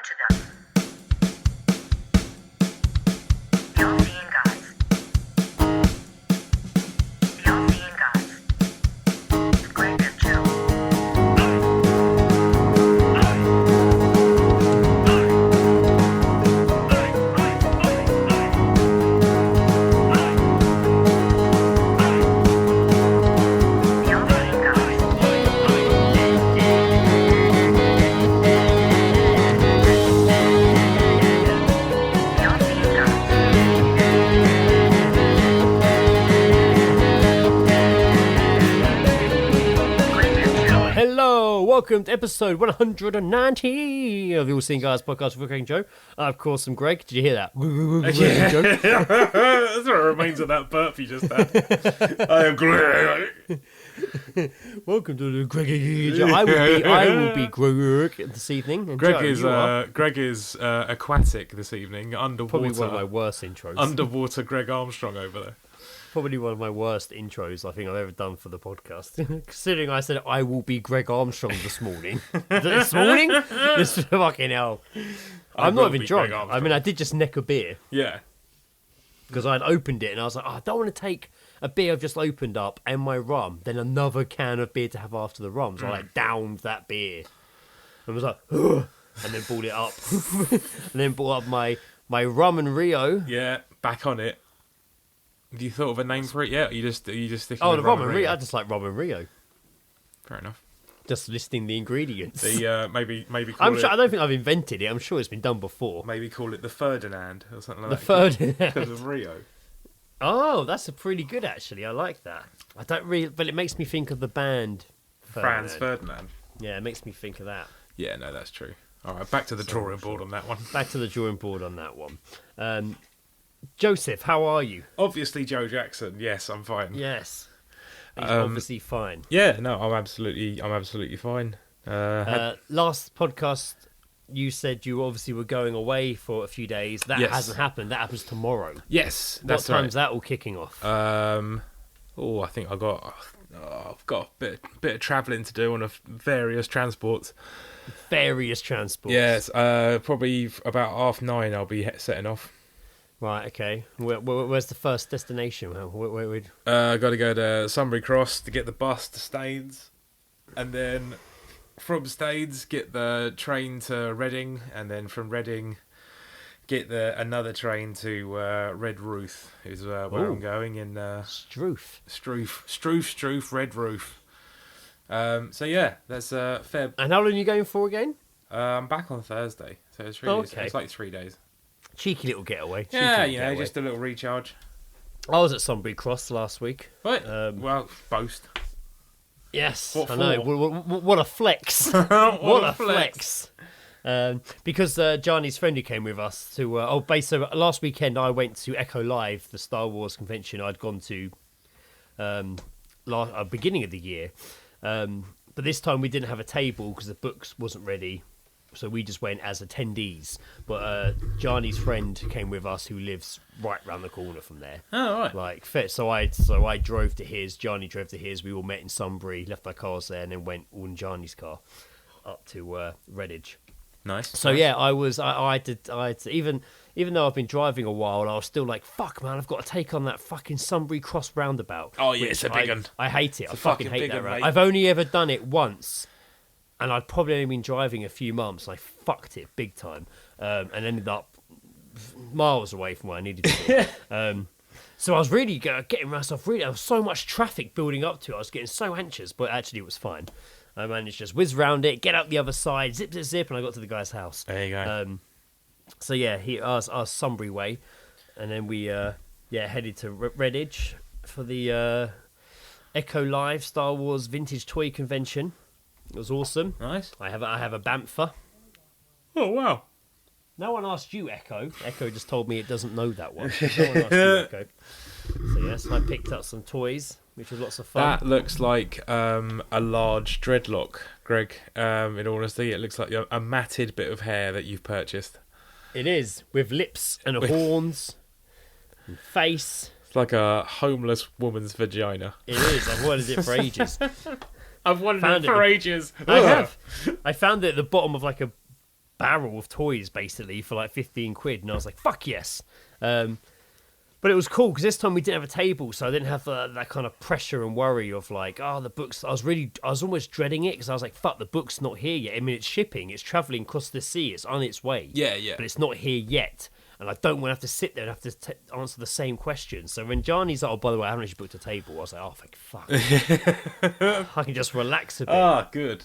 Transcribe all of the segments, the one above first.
to them. The All-Seeing Guys. The All-Seeing Guys. With Greg and Joe. The All-Seeing Guys. The All-Seeing Guys. Greg and Joe. Hello, welcome to episode 190 of the All Seeing Guys podcast with Greg and Joe. Of course, I'm Greg. Did you hear that? Yeah. Joe? That's what remains of that burp you just had. I am Greg. Welcome to the Greg and Joe. I will be Greg this evening. And Greg Joe, is you are Greg is aquatic this evening, underwater. probably one of my worst intros. Underwater Greg Armstrong over there. Probably one of my worst intros I think I've ever done for the podcast. Considering I said I will be Greg Armstrong this morning. This morning? This fucking hell. I'm will not even be drunk. Greg I Armstrong. mean, I did just neck a beer. Yeah. Because I'd opened it and I was like, I don't want to take a beer I've just opened up and my rum, then another can of beer to have after the rum. So I like downed that beer and was like, ugh, and then brought it up. And then brought up my rum and Rio. Yeah. Back on it. Have you thought of a name for it yet? Are you just sticking Oh, with the rum and Rio. I just like rum and Rio. Fair enough. Just listing the ingredients. The maybe call I'm it, sure, I don't think I've invented it. I'm sure it's been done before. maybe call it the Ferdinand or something The like that. Ferdinand. Because of Rio. Oh, that's a pretty good actually. I like that. I don't really, but it makes me think of the band Franz Ferdinand. Yeah, it makes me think of that. Yeah, no, that's true. All right, back to the drawing board on that one. Back to the drawing board on that one. Joseph, how are you? Obviously, Joe Jackson. Yes, I'm fine. Yes, he's obviously fine. Yeah, no, I'm absolutely fine. Last podcast, you said you obviously were going away for a few days. That Yes. hasn't happened. That happens tomorrow. Yes, What that's time's right. that all kicking off? I think I've got a bit of travelling to do on various transports. Various transports. Yes, probably about 9:30. I'll be setting off. Right. Okay. Where's the first destination? Where Got to go to Sunbury Cross to get the bus to Staines, and then from Staines get the train to Reading, and then from Reading get another train to Red Roof is where Ooh. I'm going in Struth. Struth, Red Roof. So yeah, that's fair. And how long are you going for again? I'm back on Thursday, so it's really Okay. it's like 3 days. Cheeky little getaway. Cheeky Yeah, little you know, getaway. just a little recharge. I was at Sunbury Cross last week. Right. Um, boast. Yes, What I know. for? What a flex! what a flex! Because Johnny's friend who came with us to so last weekend I went to Echo Live, the Star Wars convention I'd gone to beginning of the year, but this time we didn't have a table because the books wasn't ready, so we just went as attendees. But Johnny's friend came with us who lives right round the corner from there. Oh, right. Like fit, so I drove to his. Johnny drove to his. We all met in Sunbury, left our cars there, and then went all in Johnny's car up to Redditch. Nice. So yeah, I had to, even though I've been driving a while, I was still like, fuck man, I've got to take on that fucking Sunbury Cross roundabout. Oh, yeah, which it's a big one. I hate it. I a fucking fucking hate big that one, round. mate. I've only ever done it once, and I'd probably only been driving a few months. I fucked it big time, and ended up miles away from where I needed to be. So I was really getting myself there was so much traffic building up to it. I was getting so anxious, but actually it was fine. I managed to just whiz round it, get out the other side, zip, zip, zip, and I got to the guy's house. There you go. So yeah, our Sunbury way, and then we headed to Redditch for the Echo Live Star Wars Vintage Toy Convention. It was awesome. Nice. I have a bantha. Oh, wow. No one asked you, Echo. Echo just told me it doesn't know that one. No one asked you, Echo. So yes, I picked up some toys, which was lots of fun. That looks like a large dreadlock, Greg. In all honesty, it looks like a matted bit of hair that you've purchased. It is, with lips and horns and face. It's like a homeless woman's vagina. It is. I've wanted it for ages. I've wanted Found it for it. ages. I have. I found it at the bottom of like a barrel of toys basically for like 15 quid, and I was like, fuck yes. But it was cool because this time we didn't have a table, so I didn't have that kind of pressure and worry of like, oh, the books. I was almost dreading it because I was like, fuck, the book's not here yet. I mean, it's shipping, it's traveling across the sea, it's on its way. Yeah, yeah. But it's not here yet. And I don't want to have to sit there and have to answer the same questions. So when Johnny's like, oh, by the way, I haven't actually booked a table, I was like, oh, thank fuck. I can just relax a bit. Ah, good.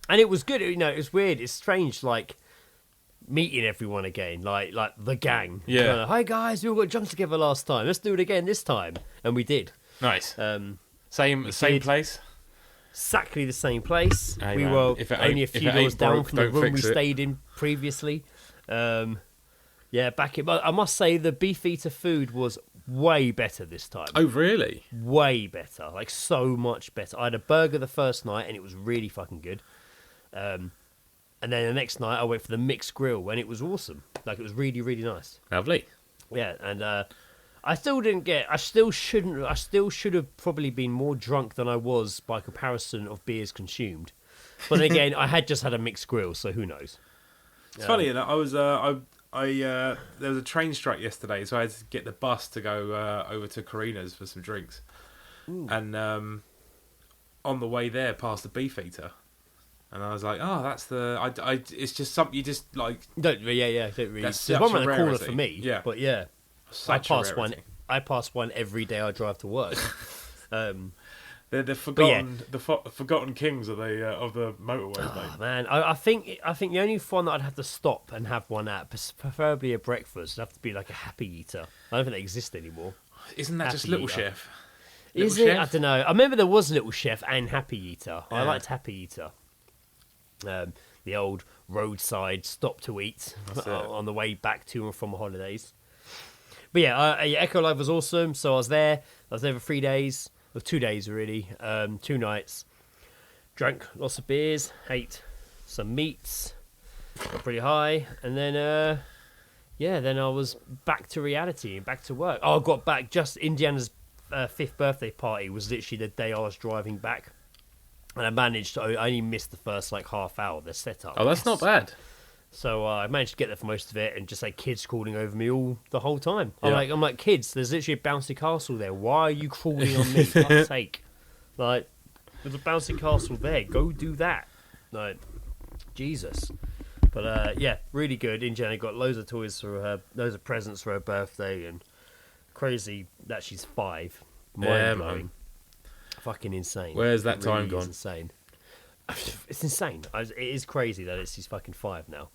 And it was good. You know, it was weird. It's strange, like, meeting everyone again, like the gang. Yeah. Kind of, hi, guys, we all got drunk together last time. Let's do it again this time. And we did. Nice. Same did. place? Exactly the same place. Hey, we man, were if it only a ain't- if few it doors ain't down broke, from the don't room we fix it. stayed in previously. Yeah, but I must say the beef eater food was way better this time. Oh, really? Way better, like so much better. I had a burger the first night and it was really fucking good. And then the next night I went for the mixed grill and it was awesome. Like it was really, really nice. Lovely. Yeah, and I still should have probably been more drunk than I was by comparison of beers consumed. But then again, I had just had a mixed grill, so who knows? It's funny, and I was there was a train strike yesterday, so I had to get the bus to go over to Carina's for some drinks. Ooh. And on the way there, past the beef eater, and I was like, "Oh, that's the." It's just something you just like. Don't really. That's There's such one a around the corner rarity. for me. Yeah. But yeah, Such a I rarity. pass one every day I drive to work. They're the forgotten, forgotten kings of the motorways, Oh, mate. man, I think the only one that I'd have to stop and have one at, preferably a breakfast, would have to be like a Happy Eater. I don't think they exist anymore. Isn't that just Happy Little Eater. Chef? Is Little it? I Chef? don't know. I remember there was Little Chef and Happy Eater. I Yeah. liked Happy Eater. The old roadside stop to eat That's it. on the way back to and from holidays. But yeah, Echo Live was awesome. So I was there for 3 days, or 2 days really, 2 nights. Drank lots of beers, ate some meats, got pretty high, and then then I was back to reality and back to work. Oh, I got back just Indiana's 5th birthday party was literally the day I was driving back. And I only missed the first like half hour of the setup. Oh, that's not bad. So I managed to get there for most of it, and just like kids crawling over me all the whole time. Yeah. I'm like, kids, there's literally a bouncy castle there. Why are you crawling on me? For fuck's sake! Like, there's a bouncy castle there. Go do that. Like, Jesus. But yeah, really good. Indiana got loads of toys for her, loads of presents for her birthday, and crazy that she's 5. Yeah, Mind blowing. man. Fucking insane. Where's that It time really gone? is insane. It's insane. It is crazy that she's fucking 5 now.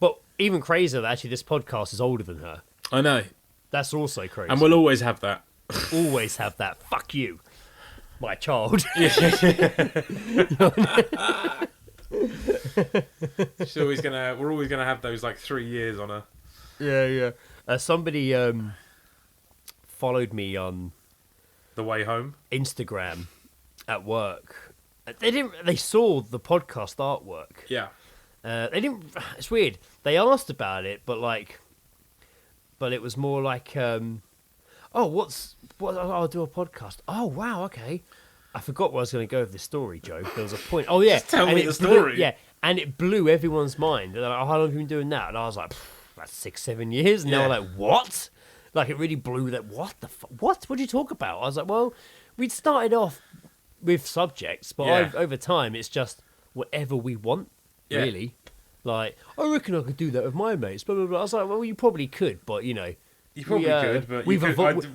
But even crazier that actually this podcast is older than her. I know. That's also crazy. And we'll always have that. always have that. Fuck you, my child. We're always gonna have those like 3 years on her. yeah. Somebody followed me on The way home. Instagram at work. They saw the podcast artwork. Yeah. They didn't. It's weird. They asked about it, but it was more like, I'll do a podcast. Oh wow, okay. I forgot where I was going to go with this story, Joe. There was a point. Oh yeah, Just tell and me it the story. Yeah, and it blew everyone's mind. They're like, oh, how long have you been doing that? And I was like, that's 6-7 years. And they Yeah. were like, what? Like it really blew that. What the fuck? What did you talk about? I was like, well, we'd started off with subjects, but Yeah. over time, it's just whatever we want, Yeah. really. Like, I reckon I could do that with my mates. Blah, blah, blah. I was like, well, you probably could, but you know. You probably could, but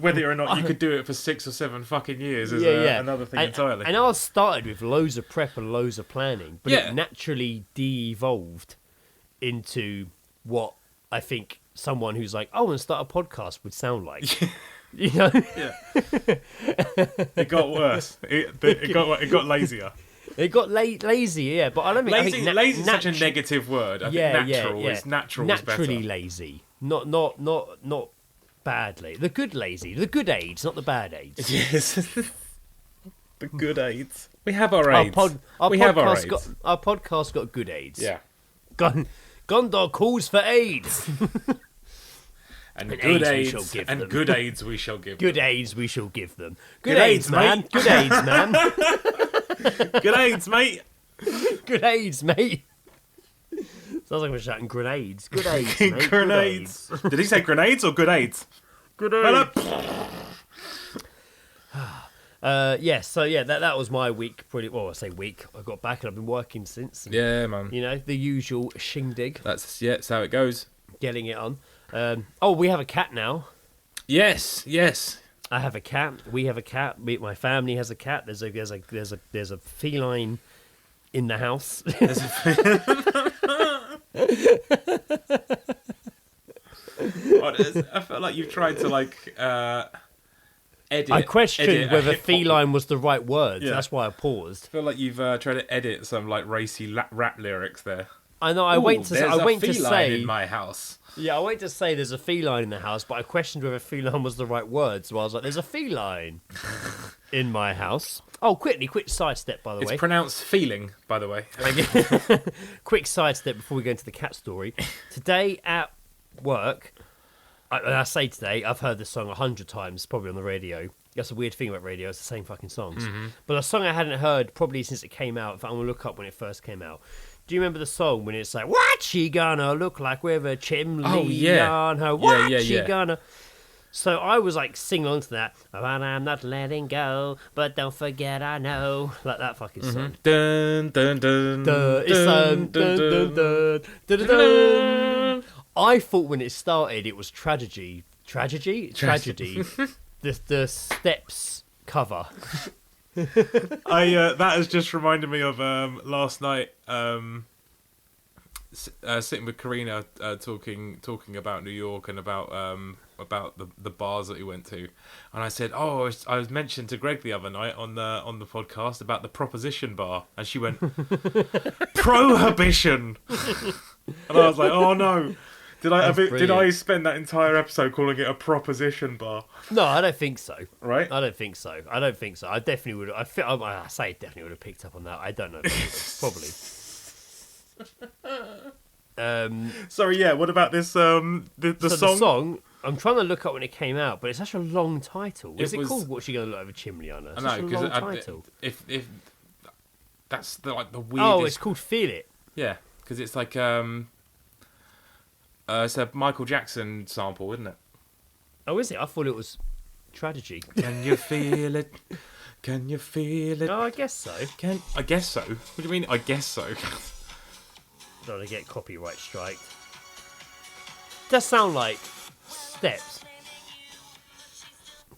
whether or not you could do it for 6 or 7 fucking years is another thing entirely. And I started with loads of prep and loads of planning, but Yeah. it naturally de-evolved into what I think someone who's like, oh, and start a podcast would sound like. You know? Yeah. It got worse. It got lazier. It got lazy, yeah, but I don't think... Lazy is such a negative word. I think natural is better. Naturally lazy. Not badly. The good lazy. The good AIDS, not the bad AIDS. Yes. The good AIDS. We have our AIDS. Our we have our podcast AIDS. our podcast got good AIDS. Yeah. Gondor calls for AIDS. And And good AIDS we shall AIDS. give And them. good AIDS we shall give Good them. AIDS we shall give them. Good AIDS, man. mate. Good AIDS, man. Good AIDS, mate. Good AIDS, mate. Sounds like we're shouting grenades. Good aids, mate. Grenades. Did he say grenades or good aids? Good Hello? That was my week. I say week. I got back and I've been working since. And, Yeah, man. you know, the usual shindig. That's how it goes. Getting it on. We have a cat now. Yes. I have a cat. We have a cat. My family has a cat. There's a feline in the house. I felt like you've tried to edit. I questioned whether hip-hop. feline was the right word. Yeah. That's why I paused. I feel like you've tried to edit some racy rap lyrics there. I know. I went to say in my house. Yeah, I went to say there's a feline in the house, but I questioned whether feline was the right word. So I was like, "There's a feline in my house." Oh, quick sidestep, by the way. It's pronounced feeling, by the way. Quick sidestep before we go into the cat story. Today at work, I say today, I've heard this song 100 times, probably on the radio. That's a weird thing about radio, it's the same fucking songs. Mm-hmm. But a song I hadn't heard probably since it came out. In fact, I'm going to look up when it first came out. Do you remember the song when it's like, what she gonna look like with a chimney on her? What she gonna... So I was like singing on to that. But I'm not letting go, but don't forget I know. Like that fucking song. Dun, dun, dun, It's dun, dun, dun, dun, dun, dun. I thought when it started it was tragedy. The Steps cover. That has just reminded me of last night. Sitting with Karina, talking about New York and about the bars that he went to, and I said, I was mentioned to Greg the other night on the podcast about the Proposition bar, and she went Prohibition, and I was like, oh no. Did I spend that entire episode calling it a proposition bar? No, I don't think so. Right? I don't think so. I definitely would. I say definitely would have picked up on that. I don't know. Probably. Sorry. Yeah. What about this? The song. The song. I'm trying to look up when it came out, but it's such a long title. Is it called "What's She Gonna Look Like with a Chimney on Her"? I know, because title. If that's the weirdest. Oh, it's called "Feel It." Yeah, because it's like it's a Michael Jackson sample, isn't it? Oh, is it? I thought it was Tragedy. Can you feel it? Can you feel it? Oh, I guess so. I guess so. What do you mean? I guess so. Don't want to get copyright striked. Does sound like Steps.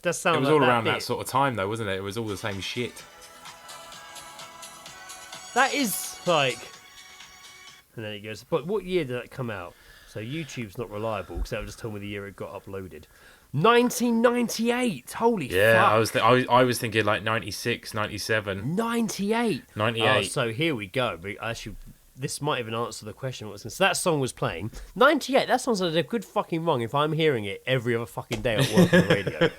Does sound. It was like all that around bit. that sort of time, though, wasn't it? It was all the same shit. That is like. And then it goes. But what year did that come out? So YouTube's not reliable because that would just tell me the year it got uploaded. 1998. Holy fuck. Yeah, I was thinking like 96, 97. 98. 98. Oh, so here we go. Actually, this might even answer the question. So that song was playing. 98. That sounds like a good fucking wrong if I'm hearing it every other fucking day at work on the radio.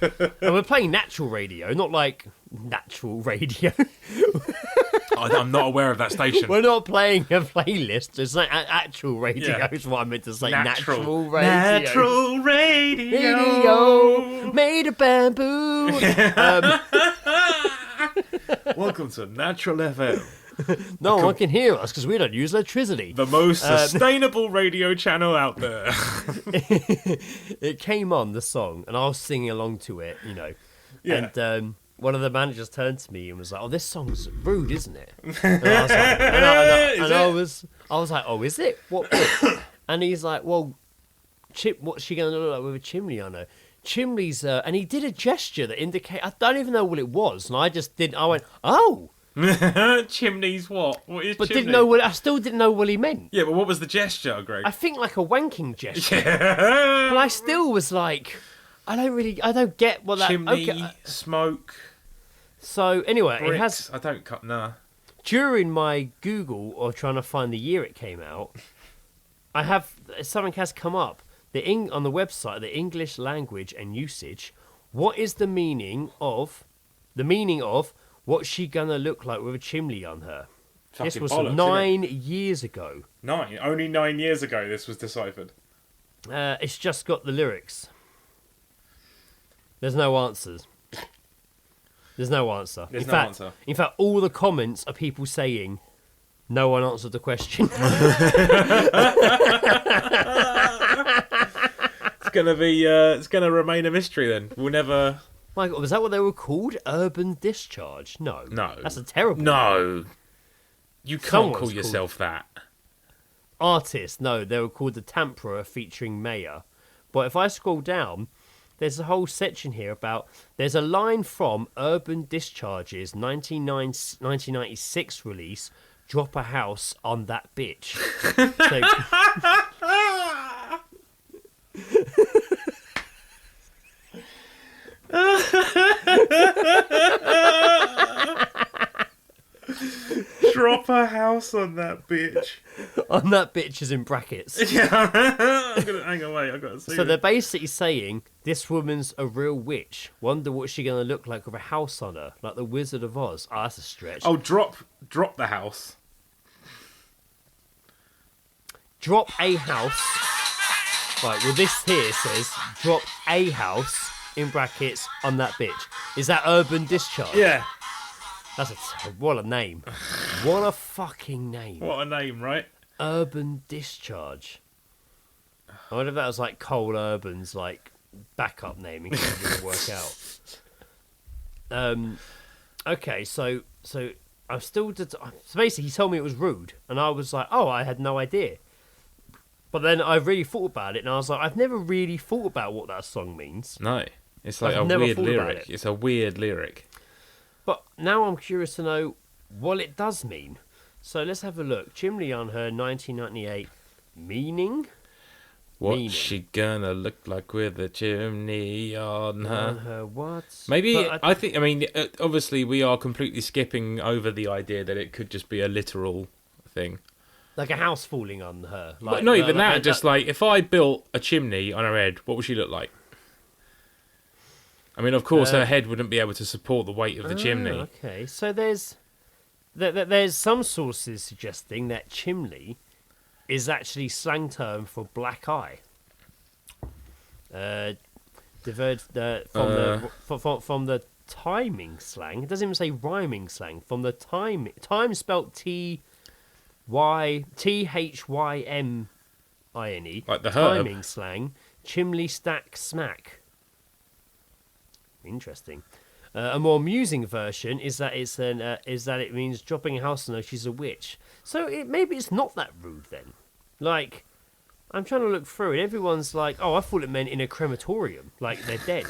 And we're playing natural radio, not like natural radio. I'm not aware of that station. We're not playing a playlist. It's like actual radio is what I meant to say. Natural radio. Natural radio. Radio made of bamboo. Welcome to Natural FM. No one can hear us because we don't use electricity. The most sustainable radio channel out there. It came on, the song, and I was singing along to it, you know. Yeah. And one of the managers turned to me and was like, "Oh, this song's rude, isn't it?" And I was like, I was like, "Oh, is it? What?" And he's like, "Well, what's she going to look like with a chimney on her?" Chimneys, and he did a gesture that indicated, I don't even know what it was, and I went, "Oh." Chimneys what? What is But chimney? I still didn't know what he meant. Yeah, but what was the gesture, Greg? I think like a wanking gesture. Yeah. But I still was like, I don't get what that... Chimney, okay. smoke, So anyway, bricks. it has... I don't cut, nah. During my Google or trying to find the year it came out, something has come up. On the website, the English language and usage, what is the meaning of what's she gonna look like with a chimney on her? Fucking This was bollocks, 9 years ago. 9? Only 9 years ago this was deciphered. It's just got the lyrics. There's no answers. There's no answer. There's no answer. In fact, all the comments are people saying, No one answered the question. It's gonna remain a mystery then. We'll never. My God, was that what they were called? Urban Discharge? No. No. That's a terrible name. No. You can't Someone's call yourself that. Artist? No, they were called the Tamperer featuring Mayor. But if I scroll down, there's a whole section here about. There's a line from Urban Discharge's 1996 release, Drop a House on That Bitch. Drop a house on that bitch. On that bitch is in brackets. Yeah. Hang on, wait, I've got to see. So they're basically saying this woman's a real witch. Wonder what she's going to look like with a house on her, like the Wizard of Oz. Oh, that's a stretch. Oh, drop the house. Drop a house. Right, well this here says drop a house in brackets on that bitch. Is that Urban Discharge? Yeah. That's what a name. What a fucking name. What a name, right? Urban Discharge. I wonder if that was like Cole Urban's like backup name in case it didn't work out. Okay, so I'm still. So basically, he told me it was rude, and I was like, oh, I had no idea. But then I really thought about it, and I was like, I've never really thought about what that song means. No, it's like I've a never weird thought about lyric. it. It's a weird lyric. But now I'm curious to know what it does mean. So let's have a look. Chimney on her 1998 meaning. What's Meaning. she gonna look like with a chimney on On her? her what? Maybe But I think. I mean, obviously, we are completely skipping over the idea that it could just be a literal thing. like a house falling on her. But not even that. Just like if I built a chimney on her head, what would she look like? I mean, of course, her head wouldn't be able to support the weight of the chimney. Okay, so there's some sources suggesting that chimney is actually slang term for black eye. From the timing slang. It doesn't even say rhyming slang. From the time spelt THYMINE. Like the herb. Timing slang. Chimney stack smack. Interesting. A more amusing version is that it means dropping a house on her. She's a witch. So maybe it's not that rude then. Like, I'm trying to look through it. Everyone's like, "Oh, I thought it meant in a crematorium, like they're dead."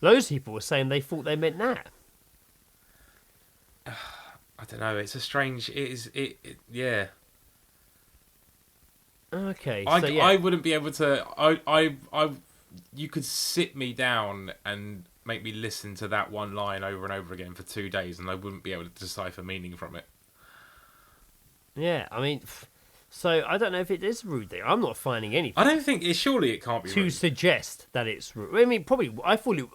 Loads of people were saying they thought they meant that. I don't know. It's a strange. Yeah. Okay. So I wouldn't be able to. You could sit me down and make me listen to that one line over and over again for 2 days, and I wouldn't be able to decipher meaning from it. Yeah, I mean, so I don't know if it is rude there. I'm not finding anything. I don't think surely it can't be to rude. suggest that it's rude. I mean, probably. I thought it.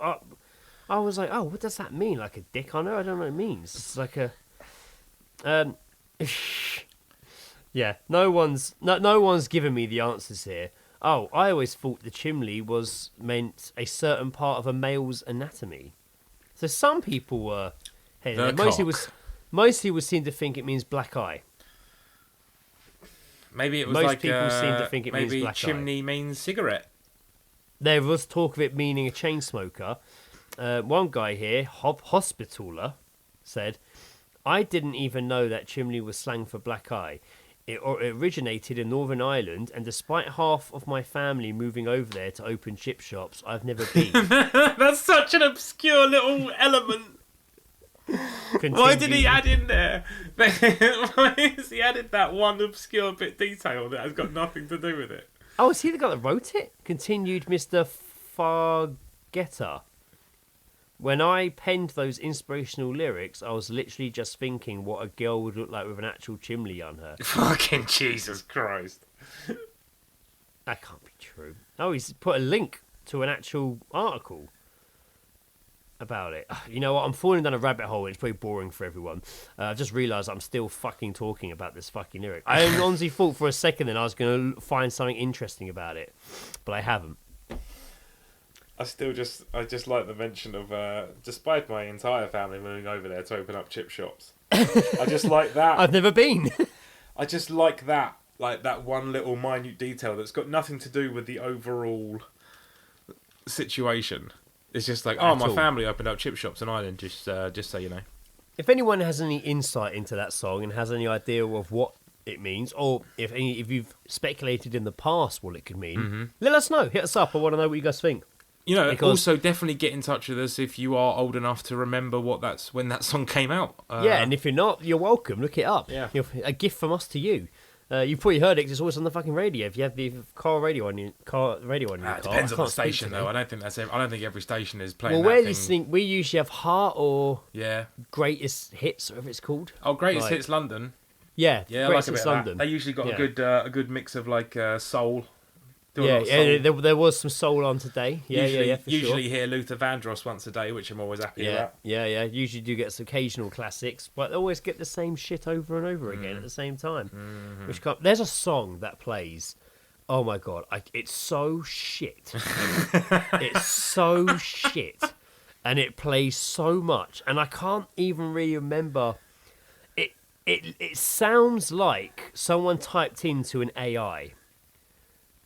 I was like, oh, what does that mean? Like a dick on her? I don't know what it means. It's like a. Yeah, no one's given me the answers here. Oh, I always thought the chimney was meant a certain part of a male's anatomy. So some people were. Hey, most people seem to think it means black eye. Maybe it was most like people seem to think it means maybe black chimney means cigarette. There was talk of it meaning a chain smoker. One guy here, Hospitaler, said, "I didn't even know that chimney was slang for black eye. It originated in Northern Ireland, and despite half of my family moving over there to open chip shops, I've never been." That's such an obscure little element. Why did he add in there? Why has he added that one obscure bit detail that has got nothing to do with it? Oh, is he the guy that wrote it? Continued Mr. Fargetter. When I penned those inspirational lyrics, I was literally just thinking what a girl would look like with an actual chimney on her. Fucking Jesus Christ. That can't be true. Oh, he's put a link to an actual article about it. You know what? I'm falling down a rabbit hole. It's pretty boring for everyone. I've just realised I'm still fucking talking about this fucking lyric. I honestly thought for a second then I was going to find something interesting about it, but I haven't. I just like the mention of, despite my entire family moving over there to open up chip shops, I just like that. I've never been. I just like that one little minute detail that's got nothing to do with the overall situation. It's just like, oh, At my all. family opened up chip shops in Ireland, just so you know. If anyone has any insight into that song and has any idea of what it means, or if you've speculated in the past what it could mean, let us know. Hit us up. I want to know what you guys think. You know, Because- also definitely get in touch with us if you are old enough to remember when that song came out. Yeah, and if you're not, you're welcome. Look it up. Yeah. A gift from us to you. You've probably heard it 'cause it's always on the fucking radio. If you have the car radio on your car, it car, depends I on the can't speak station, today. though. I don't think every station is playing. Well, that we're thing. listening. We usually have Heart or Yeah. Greatest Hits, or whatever it's called. Oh, Greatest Like- Hits London. Yeah, Yeah, I like Greatest a bit Hits of London. that. They usually got Yeah. a good mix of like soul. Do a Yeah, lot of soul. there was some soul on today. Yeah, for usually sure. hear Luther Vandross once a day, which I'm always happy about. Yeah. Usually do get some occasional classics, but they always get the same shit over and over again Mm. at the same time. Mm-hmm. Which there's a song that plays. Oh my god, it's so shit. It's so shit, and it plays so much, and I can't even really remember. It sounds like someone typed into an AI,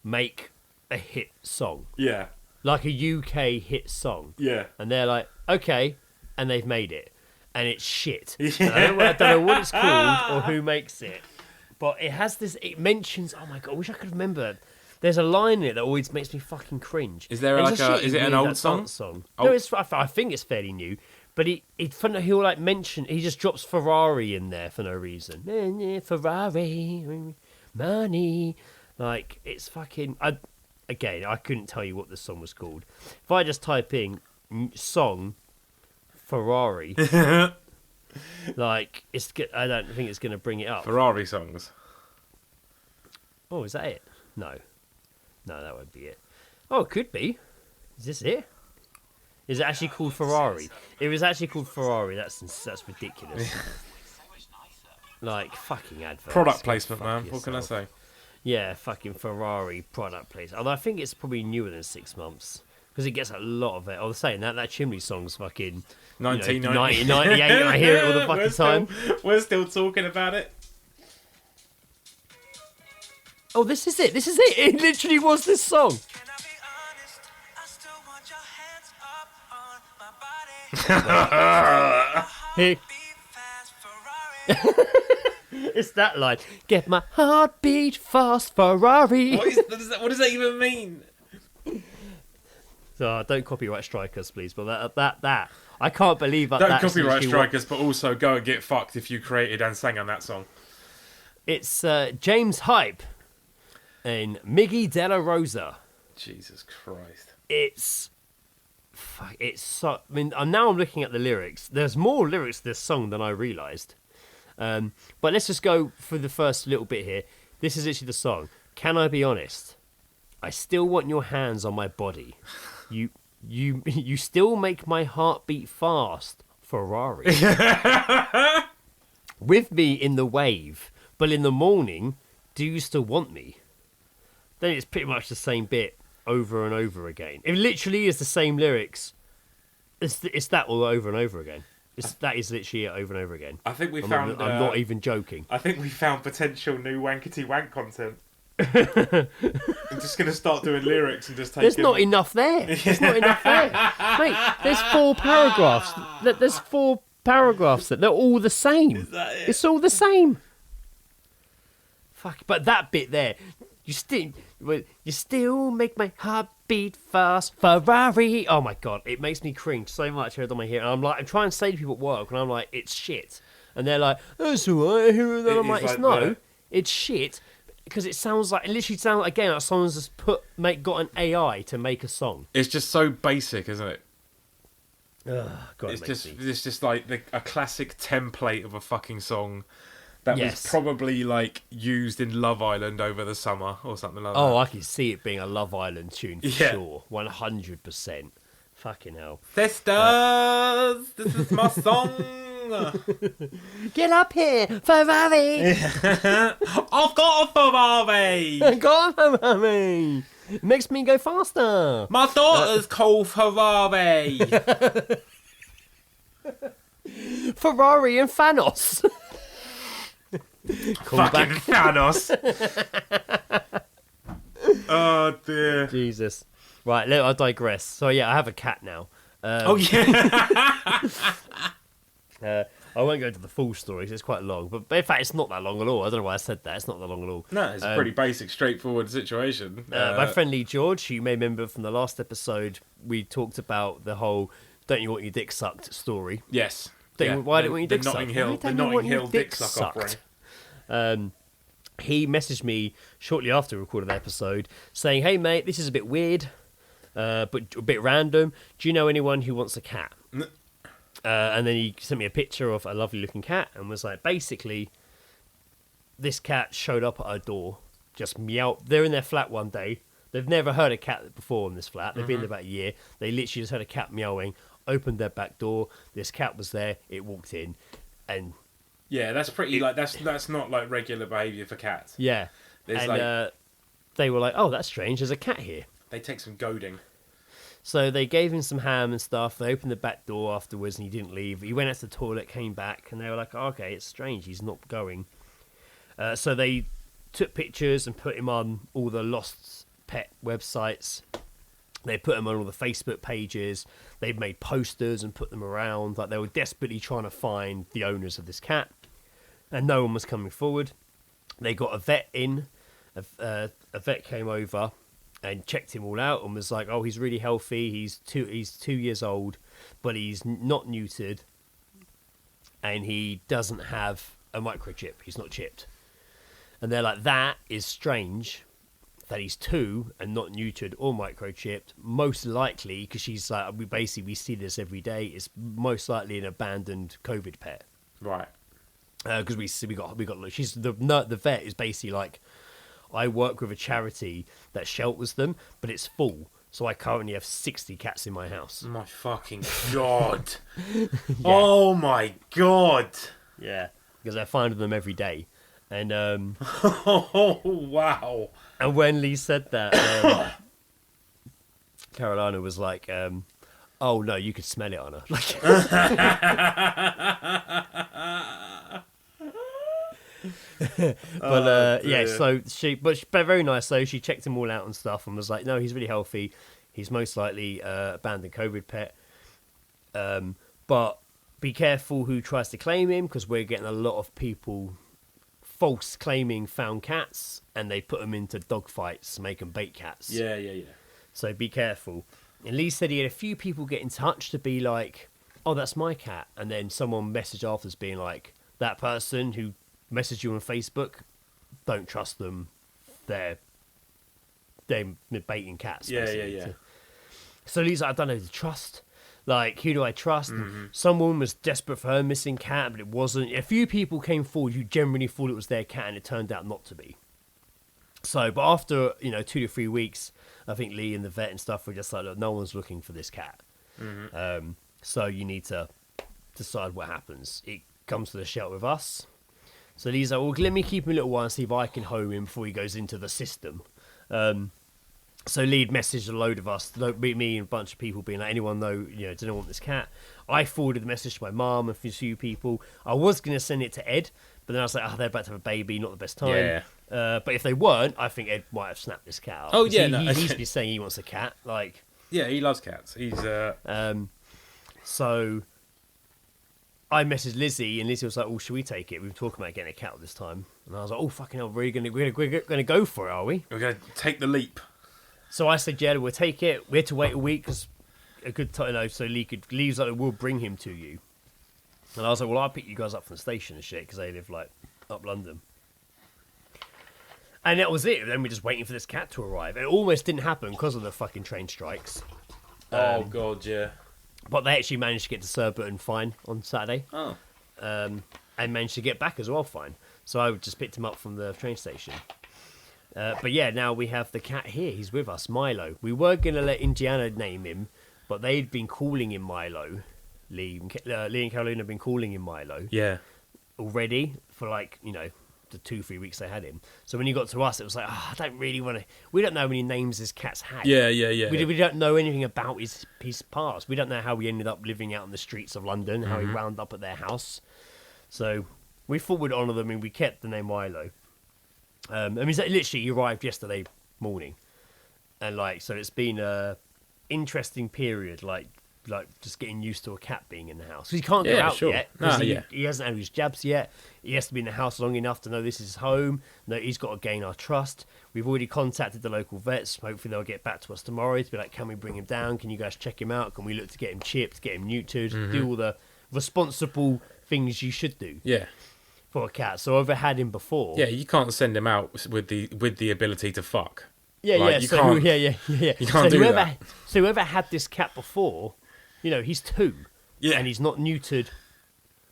make a hit song, Yeah, like a UK hit song. yeah. And they're like, okay, and they've made it, and it's shit. And I don't know what it's called or who makes it, but it has this. It mentions. Oh my god, I wish I could remember. There's a line in it that always makes me fucking cringe. Is there And like it's a- shitty is it an weird, old that song? dance song? Oh. No, I think it's fairly new. But he'll like mention. He just drops Ferrari in there for no reason. Ferrari, money. Like it's fucking. Again, I couldn't tell you what the song was called. If I just type in song Ferrari, like I don't think it's going to bring it up. Ferrari songs. Oh, is that it? No, that won't be it. Oh, it could be. Is this it? Is it actually called Ferrari? It was actually called Ferrari. That's ridiculous. Like fucking adverts. Product placement, Fuck man. What can I yourself. say? Yeah, fucking Ferrari product placement. Although I think it's probably newer than 6 months because it gets a lot of it. I was saying that chimney song's fucking 1990. 1998. I hear it all the fucking time. We're still talking about it. Oh, this is it. This is it. It literally was this song. Can I be honest? I still want your hands up on my body. Here, Beat fast Ferrari. it's that line. Get my heartbeat fast, Ferrari. What does that even mean? So don't copyright strike us, please. But that I can't believe that. Don't that's copyright literally strike us, but also go and get fucked if you created and sang on that song. It's James Hype and Miggy Della Rosa. Jesus Christ. It's so. I mean, now I'm looking at the lyrics. There's more lyrics to this song than I realised. But let's just go for the first little bit here. This is actually the song. Can I be honest? I still want your hands on my body. You still make my heart beat fast, Ferrari. With me in the wave, but in the morning, do you still want me? Then it's pretty much the same bit over and over again. It literally is the same lyrics. It's that all over and over again. That is literally it over and over again. I think we I'm found. not even joking. I think we found potential new wankety wank content. I'm just gonna start doing lyrics and just take. There's not enough there. There's not enough there. Mate, there's 4 paragraphs. There's 4 paragraphs that they're all the same. Is that it? It's all the same. Fuck, but that bit there, you still make my heart beat fast, Ferrari. Oh my god, it makes me cringe so much every time I hear it. And I'm trying to say to people at work, and I'm like, it's shit, and they're like, that's alright. And I'm like, it's no, it's shit. Because it literally sounds like, again, like someone's just got an AI to make a song. It's just so basic, isn't it? Ugh, God, It's just like a classic template of a fucking song that Yes. was probably like used in Love Island over the summer or something like that. Oh, I can see it being a Love Island tune for Yeah. sure. 100%. Fucking hell. Sisters, this is my song. Get up here, Ferrari! I've got a Ferrari. Go on, Ferrari! It makes me go faster. My daughter's called Ferrari. Ferrari and Thanos. Fucking Thanos. Oh dear. Jesus. Right, I digress. So yeah, I have a cat now. Oh yeah. I won't go into the full story 'cause it's quite long. But in fact, it's not that long at all. I don't know why I said that. It's not that long at all. No, it's a pretty basic, straightforward situation. My friend Lee George, who you may remember from the last episode, we talked about the whole "Don't you want your dick sucked" story. Yes. Why don't you want your dick sucked? The Notting Hill dick suck offering. He messaged me shortly after we recorded the episode saying, "Hey mate, this is a bit weird, but a bit random. Do you know anyone who wants a cat?" And then he sent me a picture of a lovely looking cat and was like, basically, this cat showed up at our door, just meow. They're in their flat one day. They've never heard a cat before in this flat. They've been there about a year. They literally just heard a cat meowing, opened their back door. This cat was there. It walked in, and yeah, that's pretty that's not like regular behaviour for cats. yeah, There's and they were like, "Oh, that's strange. There's a cat here." They take some goading. So they gave him some ham and stuff. They opened the back door afterwards and he didn't leave. He went out to the toilet, came back, and they were like, oh, okay, it's strange. He's not going. So they took pictures and put him on all the lost pet websites. They put him on all the Facebook pages. They made posters and put them around. Like they were desperately trying to find the owners of this cat. And no one was coming forward. They got a vet in. A vet came over and checked him all out and was like, oh, he's really healthy. He's 2 years old, but he's not neutered. And he doesn't have a microchip. He's not chipped. And they're like, that is strange that he's 2 and not neutered or microchipped. Most likely, because she's like, we see this every day. It's most likely an abandoned COVID pet. Right. Because we got she's the vet is basically like, I work with a charity that shelters them, but it's full. So I currently have 60 cats in my house. My fucking God. Yeah. Oh my God. Yeah. Because I find them every day. And Oh wow. and when Lee said that, Carolina was like, oh no, you could smell it on her. Like but yeah, so but very nice though. She checked him all out and stuff and was like, no, he's really healthy. He's most likely abandoned COVID pet. But be careful who tries to claim him, because we're getting a lot of people false claiming found cats, and they put them into dog fights, make them bait cats. Yeah. So be careful. And Lee said he had a few people get in touch to be like, oh, that's my cat. And then someone messaged afterwards being like, that person who messaged you on Facebook, don't trust them. They're baiting cats. Yeah. So Lee's like, I don't know who to trust. Like, who do I trust? Mm-hmm. Someone was desperate for her missing cat, but it wasn't. A few people came forward who generally thought it was their cat, and it turned out not to be. So, but after 2 to 3 weeks, I think Lee and the vet and stuff were just like, look, no one's looking for this cat. Mm-hmm. So you need to decide what happens. It comes to the shelter with us. So Lee's like, well, let me keep him a little while and see if I can home him before he goes into the system. So Lee had messaged a load of us, me and a bunch of people, being like, anyone know, do not want this cat? I forwarded the message to my mum and a few people. I was going to send it to Ed, but then I was like, they're about to have a baby, not the best time. Yeah. But if they weren't, I think Ed might have snapped this cat up. Oh, yeah. He's been saying he wants a cat. Like, yeah, he loves cats. He's So I messaged Lizzie, and Lizzie was like, "Oh, should we take it? We were talking about getting a cat this time." And I was like, "Oh, fucking hell, we're gonna go for it, are we? We're gonna take the leap." So I said, "Yeah, we'll take it." We had to wait a week because a good time, so Lee's like, "We'll bring him to you." And I was like, "Well, I'll pick you guys up from the station and shit because they live like up London." And that was it. Then we're just waiting for this cat to arrive. It almost didn't happen because of the fucking train strikes. Oh God, yeah. But they actually managed to get to Surbiton fine on Saturday. Oh. And managed to get back as well fine. So I just picked him up from the train station. But yeah, now we have the cat here. He's with us, Milo. We were going to let Indiana name him, but they'd been calling him Milo. Lee and Carolina have been calling him Milo. Yeah. Already for the 2-3 weeks they had him. So when he got to us, it was like, I don't really want to. We don't know how many names his cat's had. Yeah. We don't know anything about his past. We don't know how he ended up living out in the streets of London, how he wound up at their house. So we thought we'd honour them, and we kept the name Milo. I mean, literally, he arrived yesterday morning, and so it's been a interesting period, like just getting used to a cat being in the house. 'Cause he can't go out yet. He hasn't had his jabs yet. He has to be in the house long enough to know this is his home. No, he's got to gain our trust. We've already contacted the local vets. Hopefully they'll get back to us tomorrow to be like, can we bring him down? Can you guys check him out? Can we look to get him chipped, get him neutered, do all the responsible things you should do for a cat. So I've had him before. Yeah, you can't send him out with the ability to fuck. You can't do that. So whoever had this cat before, he's 2, and he's not neutered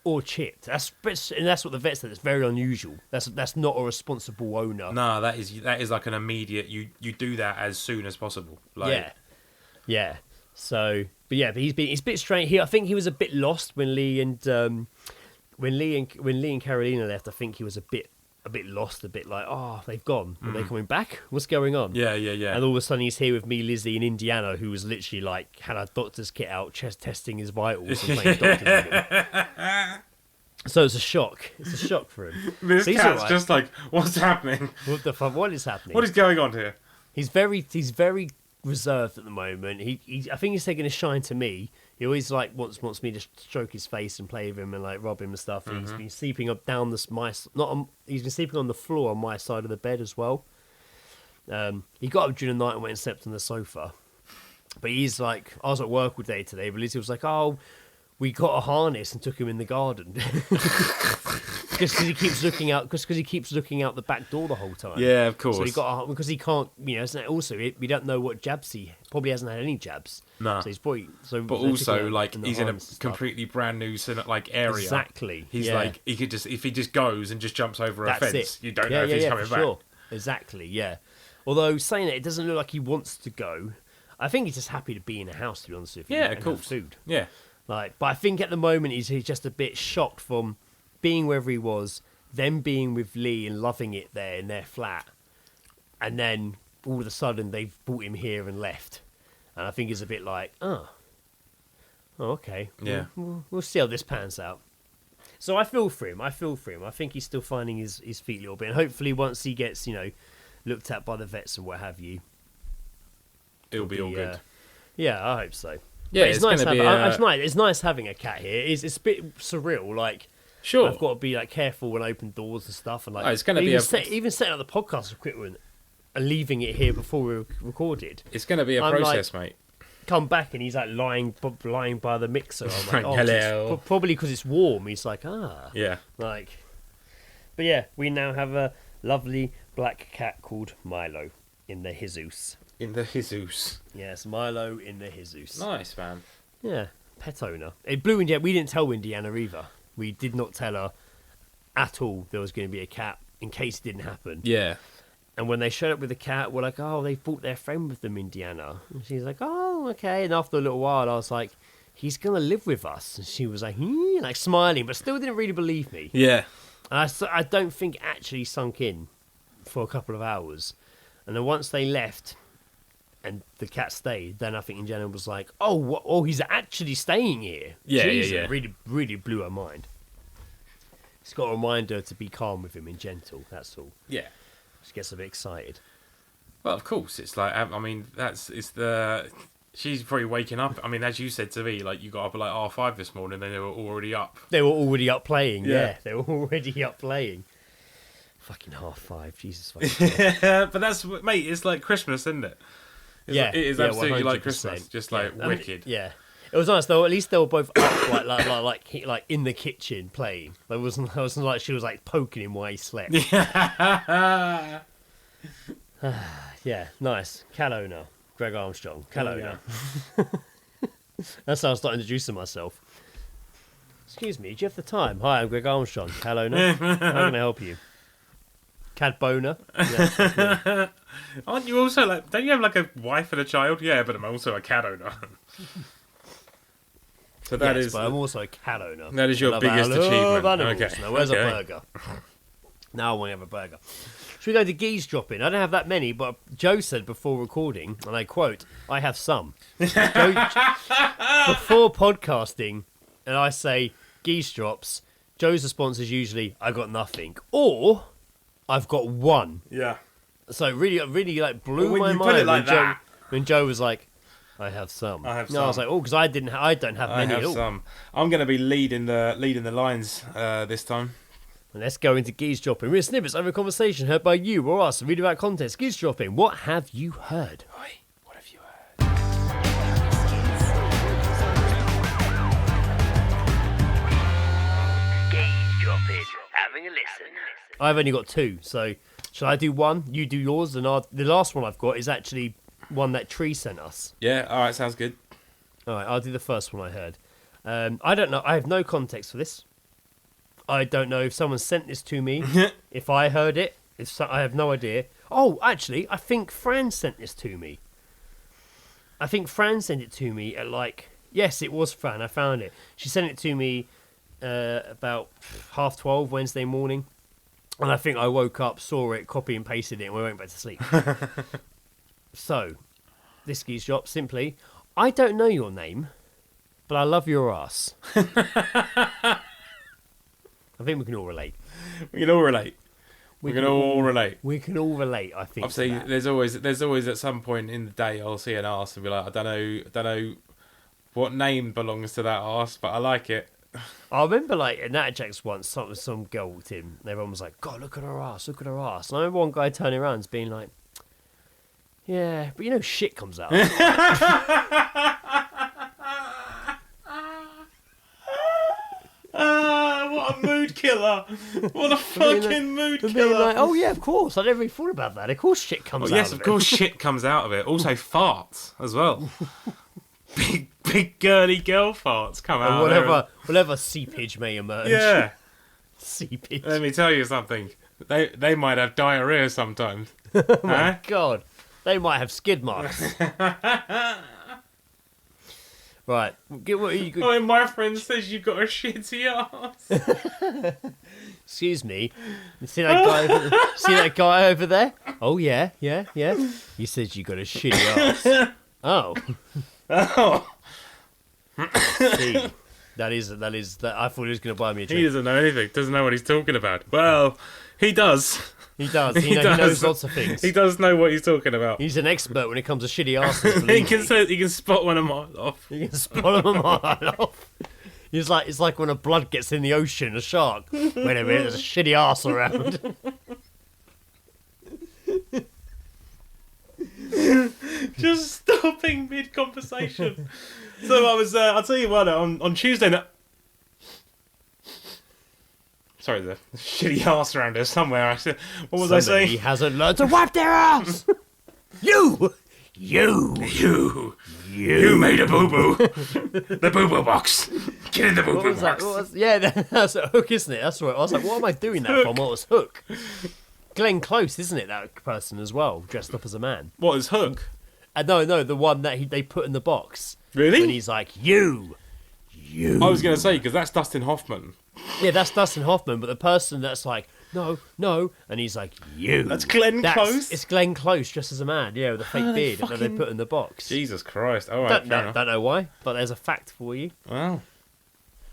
or chipped. That's what the vet said. It's very unusual. That's not a responsible owner. No, that is like an immediate. You do that as soon as possible. Yeah. So, but he's a bit strange. I think he was a bit lost when Lee and Carolina left. I think he was a bit lost, a bit like, they've gone. Are they coming back? What's going on? Yeah. And all of a sudden he's here with me, Lizzie, in Indiana, who was literally had a doctor's kit out, testing his vitals and playing doctor with him. So it's a shock. It's a shock for him. This so cat's just like, what's happening? What the fuck? What is happening? What is going on here? He's very reserved at the moment. I think he's taking a shine to me. He always wants me to stroke his face and play with him and rub him and stuff. And he's been sleeping up down he's been sleeping on the floor on my side of the bed as well. He got up during the night and went and slept on the sofa. But he's I was at work all day today, but Lizzie was like, we got a harness and took him in the garden. Just because he keeps looking out, the back door the whole time. Yeah, of course. So because he can't, also we don't know what jabs he probably hasn't had any jabs. No. So he's probably But also he's in a completely brand new area. Exactly. He's he could just, if he just goes and just jumps over a fence, you don't know if he's coming back. Sure. Exactly. Yeah. Although saying it doesn't look like he wants to go. I think he's just happy to be in a house, to be honest with you. Yeah, and cool. have food. Yeah. But I think at the moment he's just a bit shocked from being wherever he was, then being with Lee and loving it there in their flat, and then all of a sudden they've brought him here and left. And I think he's a bit like, okay. Yeah. We'll see how this pans out. So I feel for him. I think he's still finding his feet a little bit. And hopefully once he gets, looked at by the vets and what have you, it'll be all good. Yeah, I hope so. Yeah, it's nice it's nice having a cat here. It's a bit surreal. Sure. I've got to be careful when I open doors and stuff, and it's going to be even setting up the podcast equipment and leaving it here before we recorded. It's going to be a process, mate. Come back and he's lying by the mixer. I'm like, hello. Probably because it's warm. He's like, yeah. But yeah, we now have a lovely black cat called Milo in the Jesus. In the Jesus. Yes, Milo in the Jesus. Nice, man. Yeah, pet owner. It blew Indiana. We didn't tell Indiana either. We did not tell her at all there was going to be a cat in case it didn't happen. Yeah. And when they showed up with the cat, we're like, they've brought their friend with them, Indiana. And she's like, okay. And after a little while, I was like, he's going to live with us. And she was like, smiling, but still didn't really believe me. Yeah. And I don't think it actually sunk in for a couple of hours. And then once they left and the cat stayed, then I think Indiana was like, he's actually staying here. Yeah, Jesus, yeah. It really, really blew her mind. It's got to remind her to be calm with him and gentle, that's all. Yeah. She gets a bit excited. Well, of course, it's she's probably waking up. I mean, as you said to me, you got up at 5:30 this morning, and they were already up. They were already up playing, yeah. They were already up playing. Fucking 5:30, Jesus fucking But that's, mate, it's like Christmas, isn't it? It is absolutely 100%. Like Christmas, just wicked. Yeah. It was nice though. At least they were both up, like in the kitchen playing. It wasn't like she was poking him while he slept. Yeah. Yeah, nice. Cat owner, Greg Armstrong. Cat owner. That's how I started introducing myself. Excuse me, do you have the time? Hi, I'm Greg Armstrong, cat owner. How can I help you? Cat boner. Yeah, aren't you also don't you have a wife and a child? Yeah, but I'm also a cat owner. So that is. But I'm also a cat owner. That is your biggest achievement. Animals. Okay. Now, where's a burger? Now I want to have a burger. Should we go to geese dropping? I don't have that many, but Joe said before recording, and I quote, I have some. Joe, before podcasting, and I say geese drops, Joe's response is usually, I got nothing. Or, I've got one. Yeah. So it really like blew Well, when my you mind put it like when Joe was like, I have some. I have No, I was some. like, oh, because I don't have I many have at all. some. I'm going to be leading the lines this time. And let's go into geese dropping. Real snippets of a conversation heard by you or us. Read about context. Geese dropping. What have you heard? Oi, what have you heard? Geese dropping. Having a listen. I've only got two, so shall I do one? You do yours, and the last one I've got is actually one that Tree sent us. Yeah, all right, sounds good. All right, I'll do the first one I heard. I don't know. I have no context for this. I don't know if someone sent this to me, if I heard it. I have no idea. Oh, actually, I think Fran sent this to me. I think Fran sent it to me at yes, it was Fran. I found it. She sent it to me about 12:30 Wednesday morning. And I think I woke up, saw it, copy and pasted it, and we went back to sleep. So, this geese drop, simply, I don't know your name, but I love your ass. I think we can all relate. We can all relate. We can all relate. We can all relate, I think. Obviously, to that. there's always at some point in the day I'll see an arse and be like, I don't know what name belongs to that arse, but I like it. I remember, in Nat Jack's once, some girl walked in, and everyone was like, God, look at her ass, look at her ass. And I remember one guy turning around and being like, yeah, but shit comes out. What a mood killer! What a fucking mood And killer! being like, oh yeah, of course, I never really thought about that. Of course shit comes out Yes, of of course, shit comes out of it. Also, farts as well. big girly girl farts come out. And whatever seepage may emerge. Yeah. Seepage. Let me tell you something. They might have diarrhea sometimes. Oh my God. They might have skid marks. Right. What are you Oh, and my friend says you've got a shitty ass. Excuse me. You see that guy over there? Oh yeah. He says you got a shitty ass. Oh. Oh. See. That is that I thought he was gonna buy me a He drink. doesn't know anything. Doesn't know what he's talking about. Well, he does. He does. He He does. knows lots of things. He does know what he's talking about. He's an expert when it comes to shitty asses. He believe can me. say, he can spot one a mile off. You can spot him a mile off. It's like when a blood gets in the ocean, a shark. Wait a minute, there's a shitty ass around. Just stopping mid conversation. So I'll tell you what, on Tuesday night. Sorry, the shitty ass around here somewhere. What was I Somebody saying? hasn't learned to wipe their ass. You made a boo boo. The boo boo box. Get in the boo What boo was that? box. That's a hook, isn't it? That's right. I was like, what am I doing that from? What was Hook? Glenn Close, isn't it? That person as well, dressed up as a man. What is Hook? No, the one that they put in the box. Really? When he's like, you. I was going to say, because that's Dustin Hoffman. Yeah, that's Dustin Hoffman, but the person that's like, no, and he's like, you. That's Glenn Close? It's Glenn Close, dressed as a man, yeah, with a fake beard that they put in the box. Jesus Christ. All right, fair enough. Don't know why, but there's a fact for you. Wow.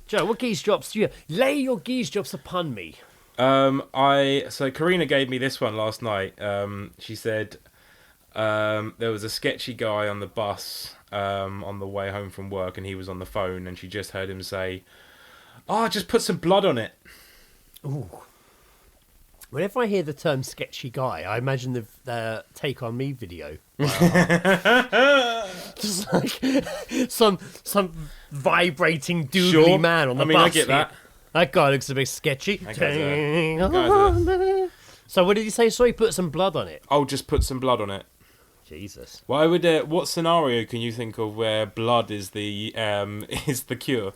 Joe, what geese drops do you lay your geese drops upon me? So Karina gave me this one last night. She said there was a sketchy guy on the bus on the way home from work, and he was on the phone, and she just heard him say, "Oh, just put some blood on it." Ooh. Whenever I hear the term sketchy guy, I imagine the Take On Me video. Just like some vibrating doodly Sure. man on the bus. I get that. That guy looks a bit sketchy. That guy's So what did he say? Sorry, put some blood on it. Oh, just put some blood on it. Jesus. Why would? What scenario can you think of where blood is the cure?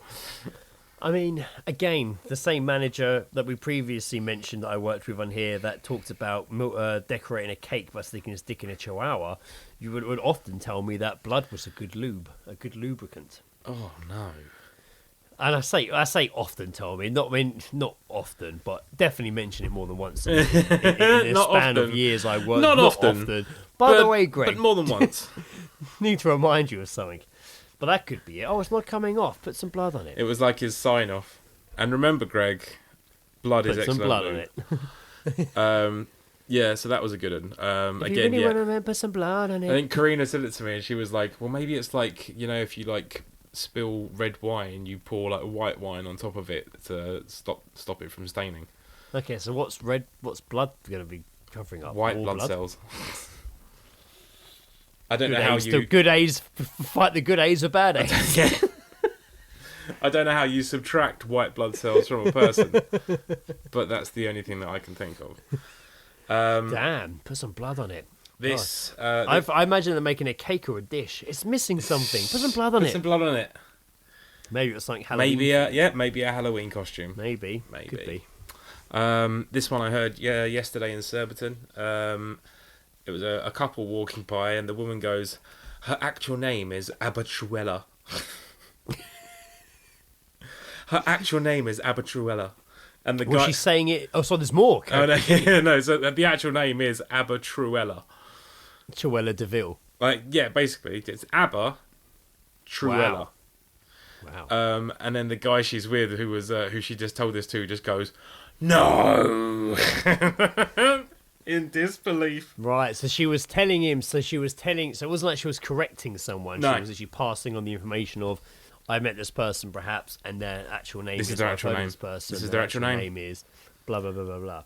I mean, again, the same manager that we previously mentioned that I worked with on here that talked about decorating a cake by sticking his dick in a chihuahua, you would often tell me that blood was a good lube, a good lubricant. Oh no. And I say often, Tommy. Not often, but definitely mention it more than once in the Not span often. of years I worked. Not often. By the way, Greg, But more than once. need to remind you of something. But that could be it. Oh, it's not coming off. Put some blood on it. It was like his sign-off. And remember, Greg, blood is Put some excellent. blood on it. Yeah, so that was a good one. If you Again, really yeah. want to put some blood on I it. think Karina said it to me, and she was like, "Well, maybe it's like, if you like spill red wine, you pour like white wine on top of it to stop it from staining. Okay, so what's blood going to be covering up? White More blood cells. I don't Good know how AIDS, you the good AIDS fight the good AIDS of bad AIDS. Yeah. I don't know how you subtract white blood cells from a person, but that's the only thing that I can think of. Damn, put some blood on it. This, I imagine they're making a cake or a dish. It's missing something. Put some blood on put it. some blood on it. Maybe it's like Halloween. Maybe a Halloween costume. Maybe. Could be. This one I heard yesterday in Surbiton. It was a couple walking by, and the woman goes, "Her actual name is Abatruella." Her actual name is Abatruella. And the Was guy... she saying it? Oh, so there's more. Oh, no, no, so the actual name is Abatruella. Cruella de Vil. Like, yeah, basically, it's Abba Truella. Wow. And then the guy she's with, who she just told this to, just goes, "No!" In disbelief. Right, so she was telling him, so it wasn't like she was correcting someone, No. she was actually passing on the information of, I met this person perhaps, and their actual name This is is their I've actual heard of name. This person, This is their actual name. name is blah, blah, blah, blah, blah.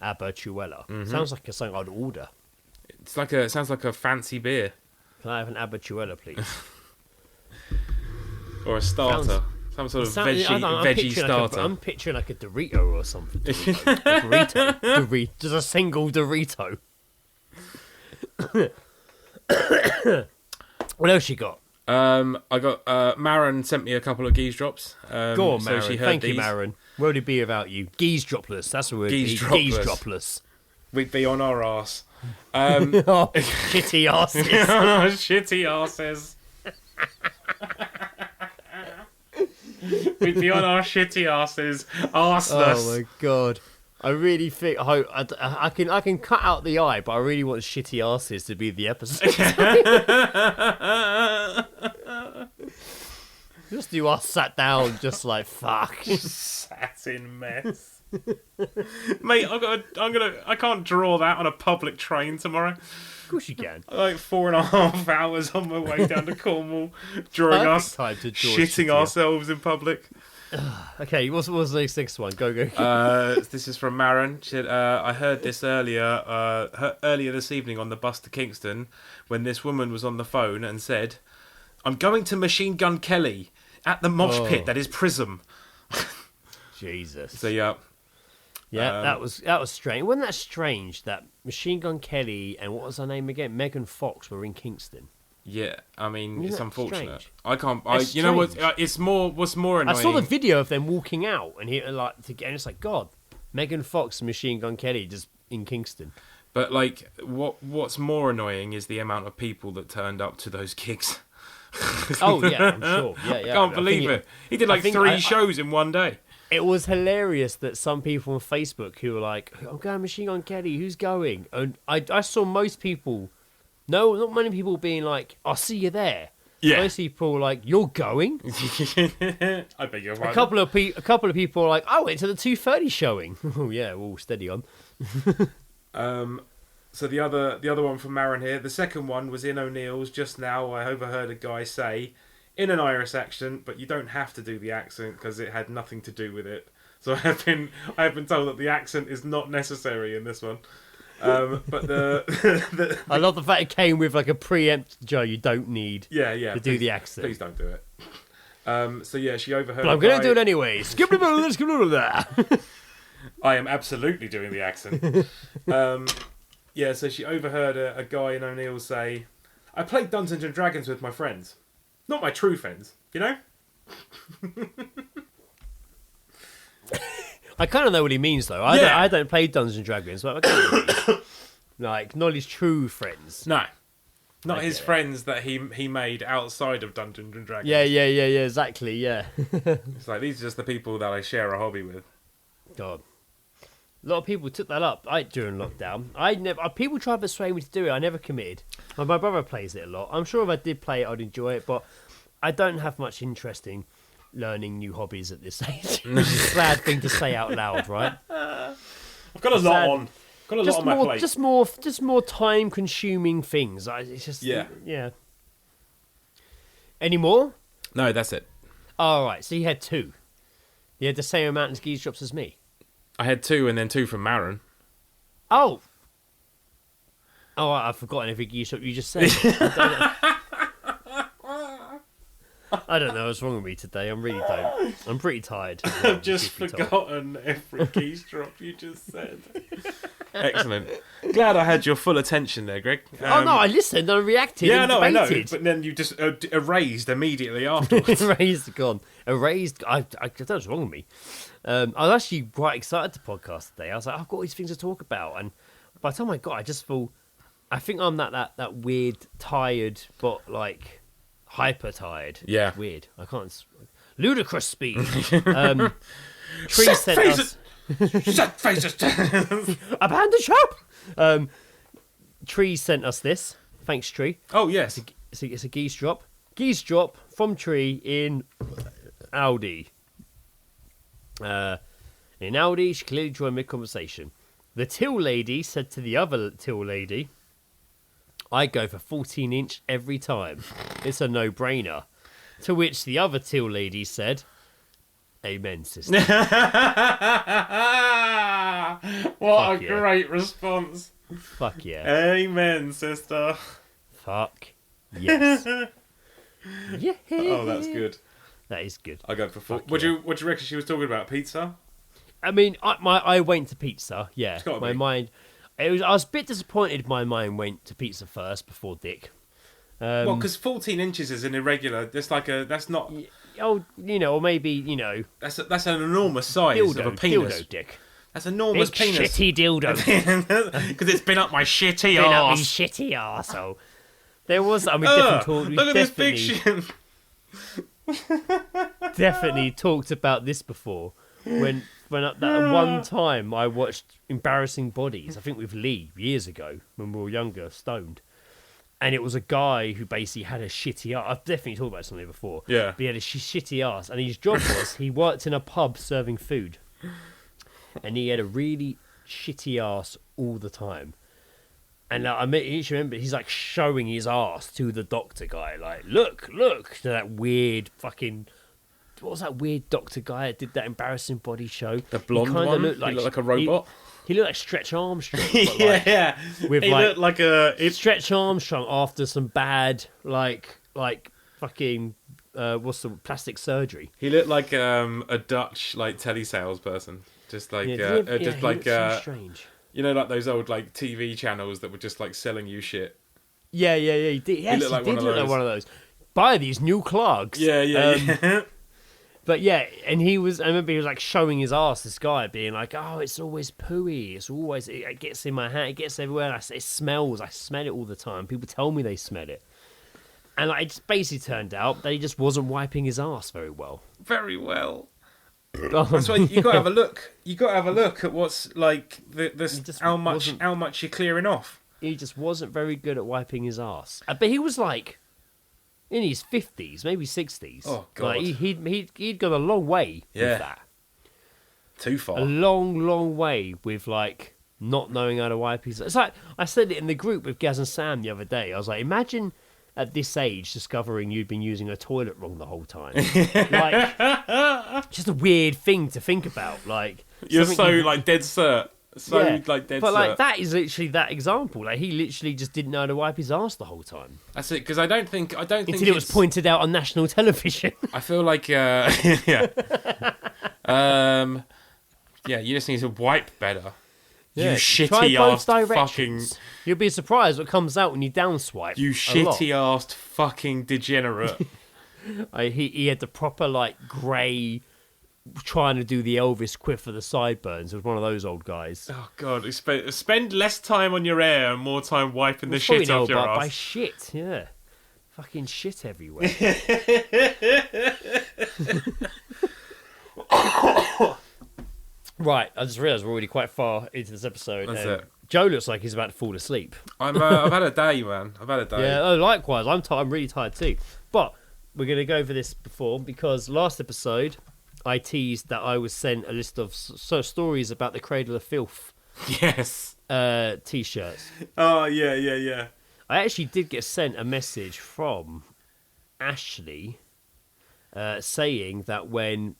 Abertuella. Mm-hmm. Sounds like something I'd order. It sounds like a fancy beer. Can I have an Abertuella, please? Or a starter. Some sort of veggie starter. I'm picturing like a Dorito or something. A Dorito. Just a single Dorito. What else you got? I got Marin sent me a couple of geese drops. Go on, so Marin. she heard Thank you, these. Marin. Where would it be without you? Geese dropless. That's the word. Geese Geese dropless. dropless. We'd be on our arse. Oh, shitty asses. Shitty arses. We'd be on our shitty arses, arseless. Oh my god! I really think I can cut out the eye, but I really want shitty asses to be the episode. Just do us sat down, just like fuck. Satin mess. Mate, I can't draw that on a public train tomorrow. Of course you can. Like 4.5 hours on my way down to Cornwall, drawing Perfect us time to draw shitting shitty. ourselves in public. Okay, what's the next one? Go. This is from Marin. She said, I heard this earlier this evening on the bus to Kingston when this woman was on the phone and said, "I'm going to Machine Gun Kelly at the mosh pit that is Prism." Jesus. So yeah. Yeah, that was strange. Wasn't that strange that Machine Gun Kelly and what was her name again? Megan Fox were in Kingston. Yeah, I mean, it's that unfortunate. strange? I can't. That's You know what? strange. It's more. What's more annoying? I saw the video of them walking out, and it's like, God, Megan Fox and Machine Gun Kelly just in Kingston. But like, what's more annoying is the amount of people that turned up to those gigs. Oh yeah, I'm sure. Yeah, I can't believe it. He did like 3 shows in one day. It was hilarious that some people on Facebook who were like, "I'm going Machine Gun Kelly. Who's going?" And I saw most people. No, not many people being like, "I'll see you there." Yeah. Most people were like, "You're going." I beg your pardon. A couple of people were like, "I went to the 2:30 showing." Oh yeah, well, steady on. So the other one from Marin here. The second one was in O'Neill's just now. I overheard a guy say, in an Irish accent, but you don't have to do the accent because it had nothing to do with it. So I have been told that the accent is not necessary in this one. But the I love the fact it came with like a preempt, Joe. You don't need to do the accent. Please don't do it. So yeah, she overheard. But I'm going to do it anyway. Skip that. I am absolutely doing the accent. Yeah, so she overheard a guy in O'Neill say, "I played Dungeons and Dragons with my friends. Not my true friends, you know?" I kind of know what he means, though. I don't play Dungeons and Dragons, but I kind of like, not his true friends. No. Not I his get it. friends that he made outside of Dungeons and Dragons. Yeah, exactly, yeah. It's like, these are just the people that I share a hobby with. God. A lot of people took that up during lockdown. People tried to persuade me to do it. I never committed. My brother plays it a lot. I'm sure if I did play it, I'd enjoy it, but I don't have much interest in learning new hobbies at this age. Which is a sad thing to say out loud, right? I've got a lot on. Got a lot on my plate. Just more time-consuming things. It's just yeah. Any more? No, that's it. All right. So you had 2. You had the same amount of geese drops as me. I had 2 and then 2 from Marin. Oh, I've forgotten every geese drop you just said. I don't know what's wrong with me today. I really don't. I'm pretty tired. I've just forgotten every keystroke you just said. Excellent. Glad I had your full attention there, Greg. Oh no, I listened and I reacted. Yeah, and I know. debated. But then you just erased immediately afterwards. Erased. I don't know what's wrong with me. I was actually quite excited to podcast today. I was like, I've got all these things to talk about, and by the time I got, I just feel. I think I'm that weird, tired, but like hyper tired. Yeah. Weird. I can't. Ludicrous speed. Tree sent us. Set faces. Abandoned shop. Tree sent us this. Thanks, Tree. Oh yes. It's a geese drop. Geese drop from Tree in Audi. In Audi, she clearly joined mid-conversation. The till lady said to the other till lady, I go for 14-inch every time. It's a no-brainer. To which the other till lady said, Amen, sister. What a great response. Fuck yeah. Amen, sister. Fuck yes. Yeah. Oh, that's good. That is good. I go for 4. Fuck What yeah. do you reckon she was talking about? Pizza? I mean, I went to pizza. Yeah, gotta my be. mind. I was a bit disappointed. My mind went to pizza first before Dick. Well, because 14 inches is an irregular. That's not. Oh, or maybe That's an enormous size of a penis. dildo dick. That's enormous Big penis. shitty dildo. Because it's been up my shitty Been up me arse. shitty arsehole. There was, I mean, different talk. Look at this big shit. Definitely talked about this before. When at that one time I watched Embarrassing Bodies, I think with Lee years ago when we were younger, stoned, and it was a guy who basically had a shitty ass. I've definitely talked about something before. Yeah. But he had a shitty ass, and his job was he worked in a pub serving food, and he had a really shitty ass all the time. And I remember he's like showing his ass to the doctor guy, like look to that weird fucking. What was that weird doctor guy that did that Embarrassing Body show? The blonde one? He looked like a robot? He looked like Stretch Armstrong. But Yeah. With He looked like a. Stretch Armstrong after some bad, like fucking, what's the plastic surgery. He looked like a Dutch like telesales person, just like He just looked like so strange. like those old like TV channels that were just like selling you shit. Yeah. He did. Yes, looked like he one did of look like those. one of those. Buy these new clogs. Yeah. But yeah, and I remember he was like showing his ass, this guy, being like, oh, it's always pooey. It gets in my hand, it gets everywhere. It smells. I smell it all the time. People tell me they smell it. And like, it just basically turned out that he just wasn't wiping his ass very well. Very well. That's why you got to have a look. You got to have a look at what's like how much you're clearing off. He just wasn't very good at wiping his ass. But he was like in his 50s, maybe 60s. Oh, God. Like, he'd gone a long way with that. Too far. A long way with like not knowing how to wipe his. It's like I said it in the group with Gaz and Sam the other day. I was like, imagine at this age discovering you'd been using a toilet wrong the whole time. Like, just a weird thing to think about. Like, You're so like dead cert. Like dead but cert. like that is literally that example. Like he literally just didn't know how to wipe his ass the whole time. That's it. Because I don't think Until it was pointed out on national television. I feel like yeah. Yeah, you just need to wipe better. Yeah, You try shitty both ass fucking. directions. You'll be surprised what comes out when you down swipe. You shitty ass fucking degenerate. He had the proper like grey trying to do the Elvis quiff for the sideburns. It was one of those old guys. Oh God! Spend less time on your hair and more time wiping the shit off your ass. By shit, yeah. Fucking shit everywhere. Right, I just realised we're already quite far into this episode. That's it. Joe looks like he's about to fall asleep. I've had a day, man. I've had a day. Yeah, likewise. I'm really tired too. But we're going to go over this before, because last episode I teased that I was sent a list of stories about the Cradle of Filth Yes. T-shirts. Oh, yeah. I actually did get sent a message from Ashley saying that when...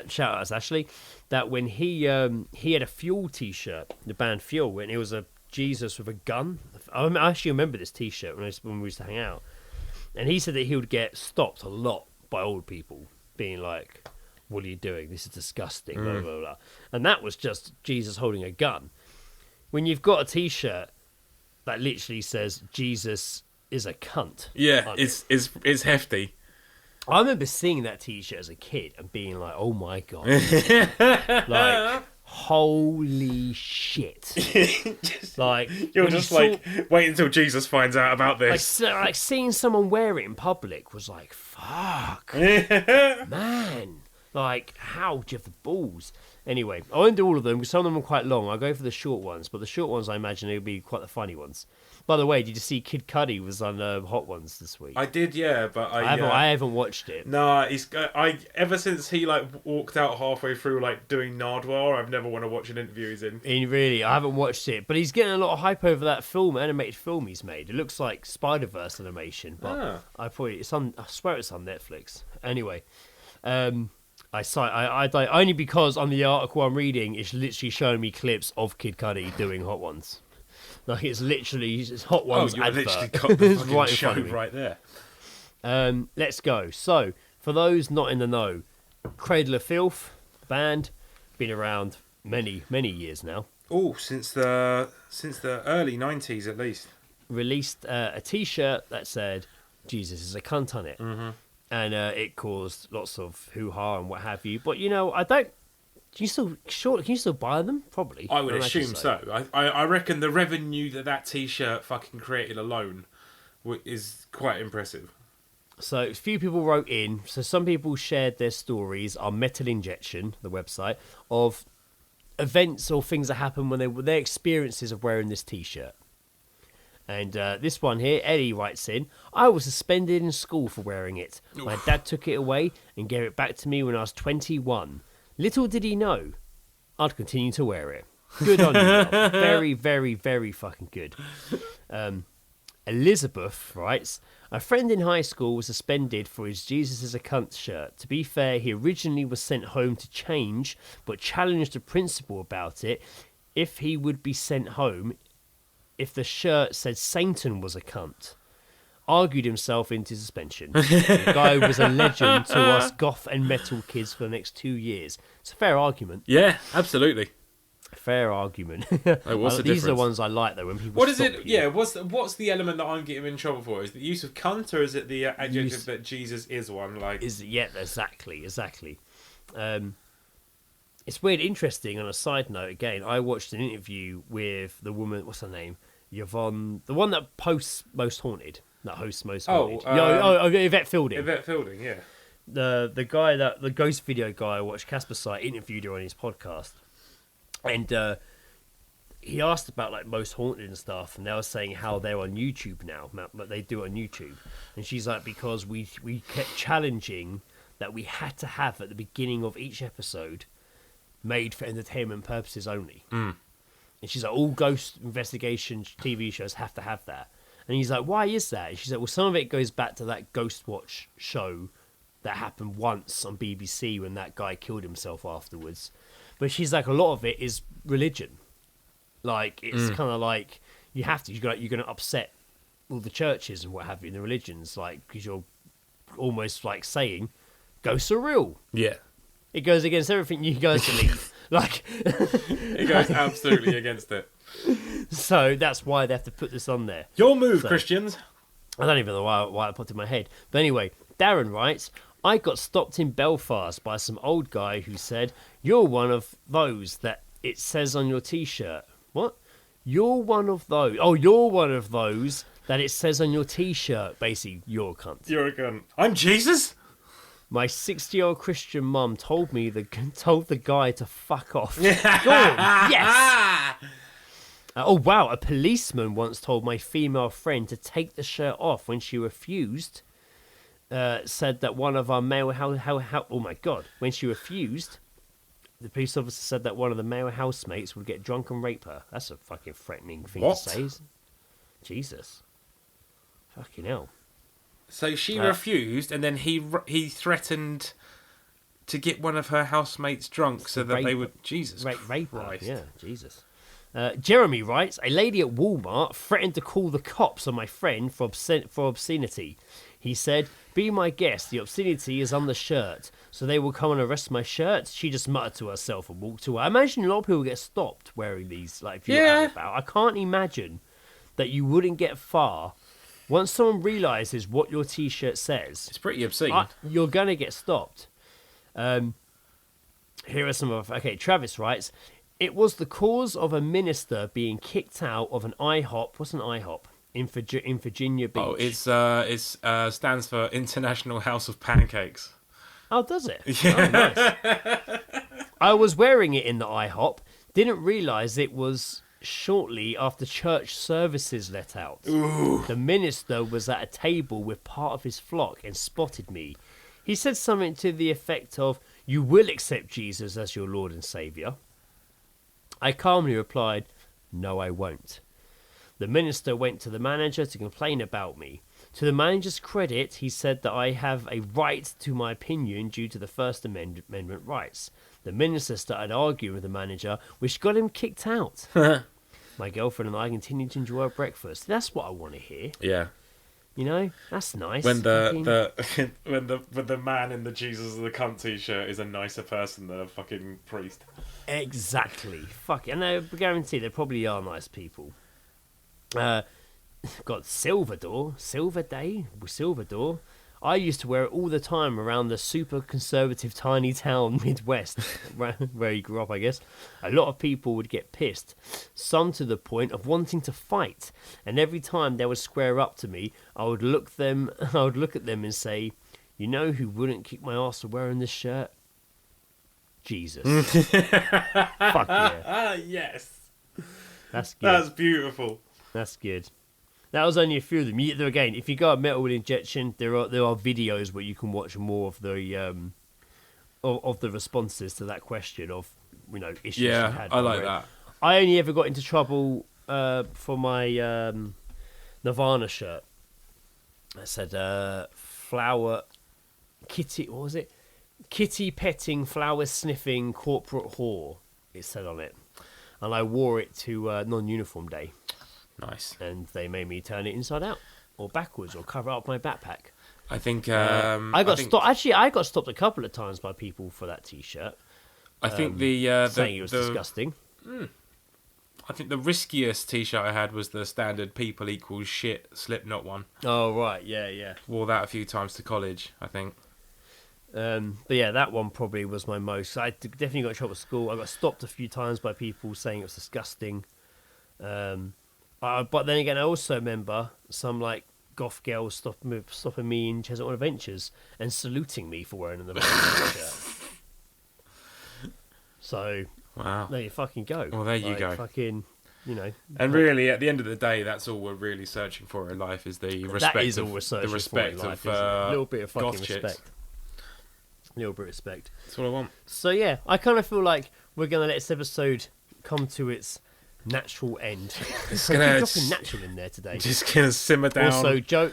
shout out to Ashley, that when he had a Fuel T-shirt, the band Fuel, and it was a Jesus with a gun. I actually remember this T-shirt when we used to hang out, and he said that he would get stopped a lot by old people being like, "What are you doing? This is disgusting." Blah, blah, blah. And that was just Jesus holding a gun. When you've got a T-shirt that literally says Jesus is a cunt, Yeah, it's hefty. I remember seeing that T-shirt as a kid and being like, "Oh my god!" Like, holy shit! Like, You're when just you like, wait until Jesus finds out about this. like seeing someone wear it in public was like, fuck, man. Like, how do you have the balls? Anyway, I won't do all of them because some of them are quite long. I'll go for the short ones, but the short ones I imagine will be quite the funny ones. By the way, did you see Kid Cudi was on Hot Ones this week? I did, yeah, but I haven't watched it. Nah, ever since he like walked out halfway through like doing Nardwuar, I've never want to watch an interview he's in. Really, I haven't watched it, but he's getting a lot of hype over that animated film he's made. It looks like Spider-Verse animation, but I swear it's on Netflix. Anyway, only because on the article I'm reading, it's literally showing me clips of Kid Cudi doing Hot Ones. Like, it's literally Hot Ones you advert. literally got the fucking right in show front of me. right there. Let's go. So, for those not in the know, Cradle of Filth band, been around many years now. Oh, since the early 90s at least. Released a T-shirt that said "Jesus is a cunt" on it, and it caused lots of hoo-ha and what have you. But I don't. Can you still buy them? Probably. I would imagine assume so. I reckon the revenue that T-shirt fucking created alone is quite impressive. So a few people wrote in. So some people shared their stories on Metal Injection, the website, of events or things that happened when their experiences of wearing this T-shirt. And this one here, Eddie writes in, "I was suspended in school for wearing it. My dad took it away and gave it back to me when I was 21. Little did he know, I'd continue to wear it. Good on you, Rob. Very, very, very fucking good." Elizabeth writes, "A friend in high school was suspended for his Jesus is a cunt shirt. To be fair, he originally was sent home to change, but challenged the principal about it if he would be sent home if the shirt said Satan was a cunt. Argued himself into suspension. The guy was a legend to us goth and metal kids for the next 2 years." It's a fair argument. Yeah, absolutely. Fair argument. What's the These are the difference? ones I like, though, when people What is stop it? you. Yeah, what's the element that I'm getting in trouble for? Is it the use of cunt, or is it the adjective that Jesus is one? Like, Exactly. It's weird, interesting. On a side note, again, I watched an interview with the woman. What's her name? Yvonne, the one that posts Most Haunted. That hosts Most Haunted. Yvette Fielding. Yvette Fielding, yeah. The guy the ghost video guy I watched, Casper Site, interviewed her on his podcast, and he asked about like Most Haunted and stuff, and they were saying how they're on YouTube now, but they do it on YouTube, and she's like, because we kept challenging that we had to have at the beginning of each episode made for entertainment purposes only. And she's like, all ghost investigation TV shows have to have that. And he's like, why is that? And she's like, well, some of it goes back to that Ghost Watch show that happened once on BBC when that guy killed himself afterwards. But she's like, a lot of it is religion. Like, it's kind of like, you have to, you're going to upset all the churches and what have you, and the religions, like, because you're almost like saying, ghosts are real. Yeah. It goes against everything you guys believe. Like, It goes absolutely against it. so that's why they have to put this on there. Your move, Christians. I don't even know why I put it in my head. But anyway, Darren writes, I got stopped in Belfast by some old guy who said, "You're one of those that it says on your T-shirt." What? You're one of those. Oh, you're one of those that it says on your T-shirt. Basically, you're a cunt. You're a gun. I'm Jesus. My 60-year-old Christian mum told the guy to fuck off. Go on, yes. Oh wow! A policeman once told my female friend to take the shirt off when she refused. Said that one of our male oh my god! When she refused, the police officer said that one of the male housemates would get drunk and rape her. That's a fucking threatening thing What? to say. Jesus, fucking hell. So she refused, and then he threatened to get one of her housemates drunk so that they would... Jesus rape her. Christ. Yeah, Jesus. Jeremy writes, a lady at Walmart threatened to call the cops on my friend for obscenity. He said, "Be my guest, the obscenity is on the shirt, so they will come and arrest my shirt." She just muttered to herself and walked away. I imagine a lot of people get stopped wearing these, like, if you're out and about. I can't imagine that you wouldn't get far. Once someone realises what your T-shirt says, It's pretty obscene. you're going to get stopped. Here are some of... Okay, Travis writes, it was the cause of a minister being kicked out of an IHOP. What's an IHOP? In Virginia Beach. Oh, it stands for International House of Pancakes. Oh, does it? Yeah. Oh, nice. I was wearing it in the IHOP. Didn't realise it was shortly after church services let out. Ooh. The minister was at a table with part of his flock and spotted me. He said something to the effect of, "You will accept Jesus as your Lord and Saviour." I calmly replied, "No, I won't." The minister went to the manager to complain about me. To the manager's credit, he said that I have a right to my opinion due to the First Amendment rights. The minister started arguing with the manager, which got him kicked out. My girlfriend and I continued to enjoy our breakfast. That's what I want to hear. Yeah. You know, that's nice. When when the man in the Jesus of the cunt T-shirt is a nicer person than a fucking priest. Exactly. Fuck it. And I guarantee there probably are nice people. Got Silver Door. I used to wear it all the time around the super conservative tiny town Midwest, where he grew up, I guess. A lot of people would get pissed, some to the point of wanting to fight. And every time they would square up to me, I would look at them and say, "You know who wouldn't kick my ass for wearing this shirt? Jesus." Fuck yeah. Yes. That's good. That's beautiful. That's good. That was only a few of them. Again, if you go at Metal with Injection, there are videos where you can watch more of the of the responses to that question of, you know, issues you had. Yeah, I like that. I only ever got into trouble for my Nirvana shirt. I said flower kitty. What was it? Kitty petting, flower sniffing, corporate whore. It said on it, and I wore it to non-uniform day. Nice. And they made me turn it inside out or backwards or cover up my backpack. I think I got stopped. Actually, I got stopped a couple of times by people for that T-shirt. I think the saying it was disgusting. I think the riskiest T-shirt I had was the standard "People equals shit" Slipknot one. Oh right, yeah. Wore that a few times to college, I think. But yeah, that one probably was my most. I definitely got in trouble at school. I got stopped a few times by people saying it was disgusting. But then again, I also remember some like goth girls stopping me in Cheshunt Adventures and saluting me for wearing the shirt. So Wow. there you fucking go. Well, there you go. Fucking, you know. And really, at the end of the day, that's all we're really searching for in life is the respect. That is all of, we're searching the respect for in life, of isn't it? A little bit of fucking goth respect. chicks. A little bit of respect. That's what I want. So yeah, I kind of feel like we're gonna let this episode come to its natural end. It's Keep gonna dropping natural in there today. just gonna simmer down. Also, Joe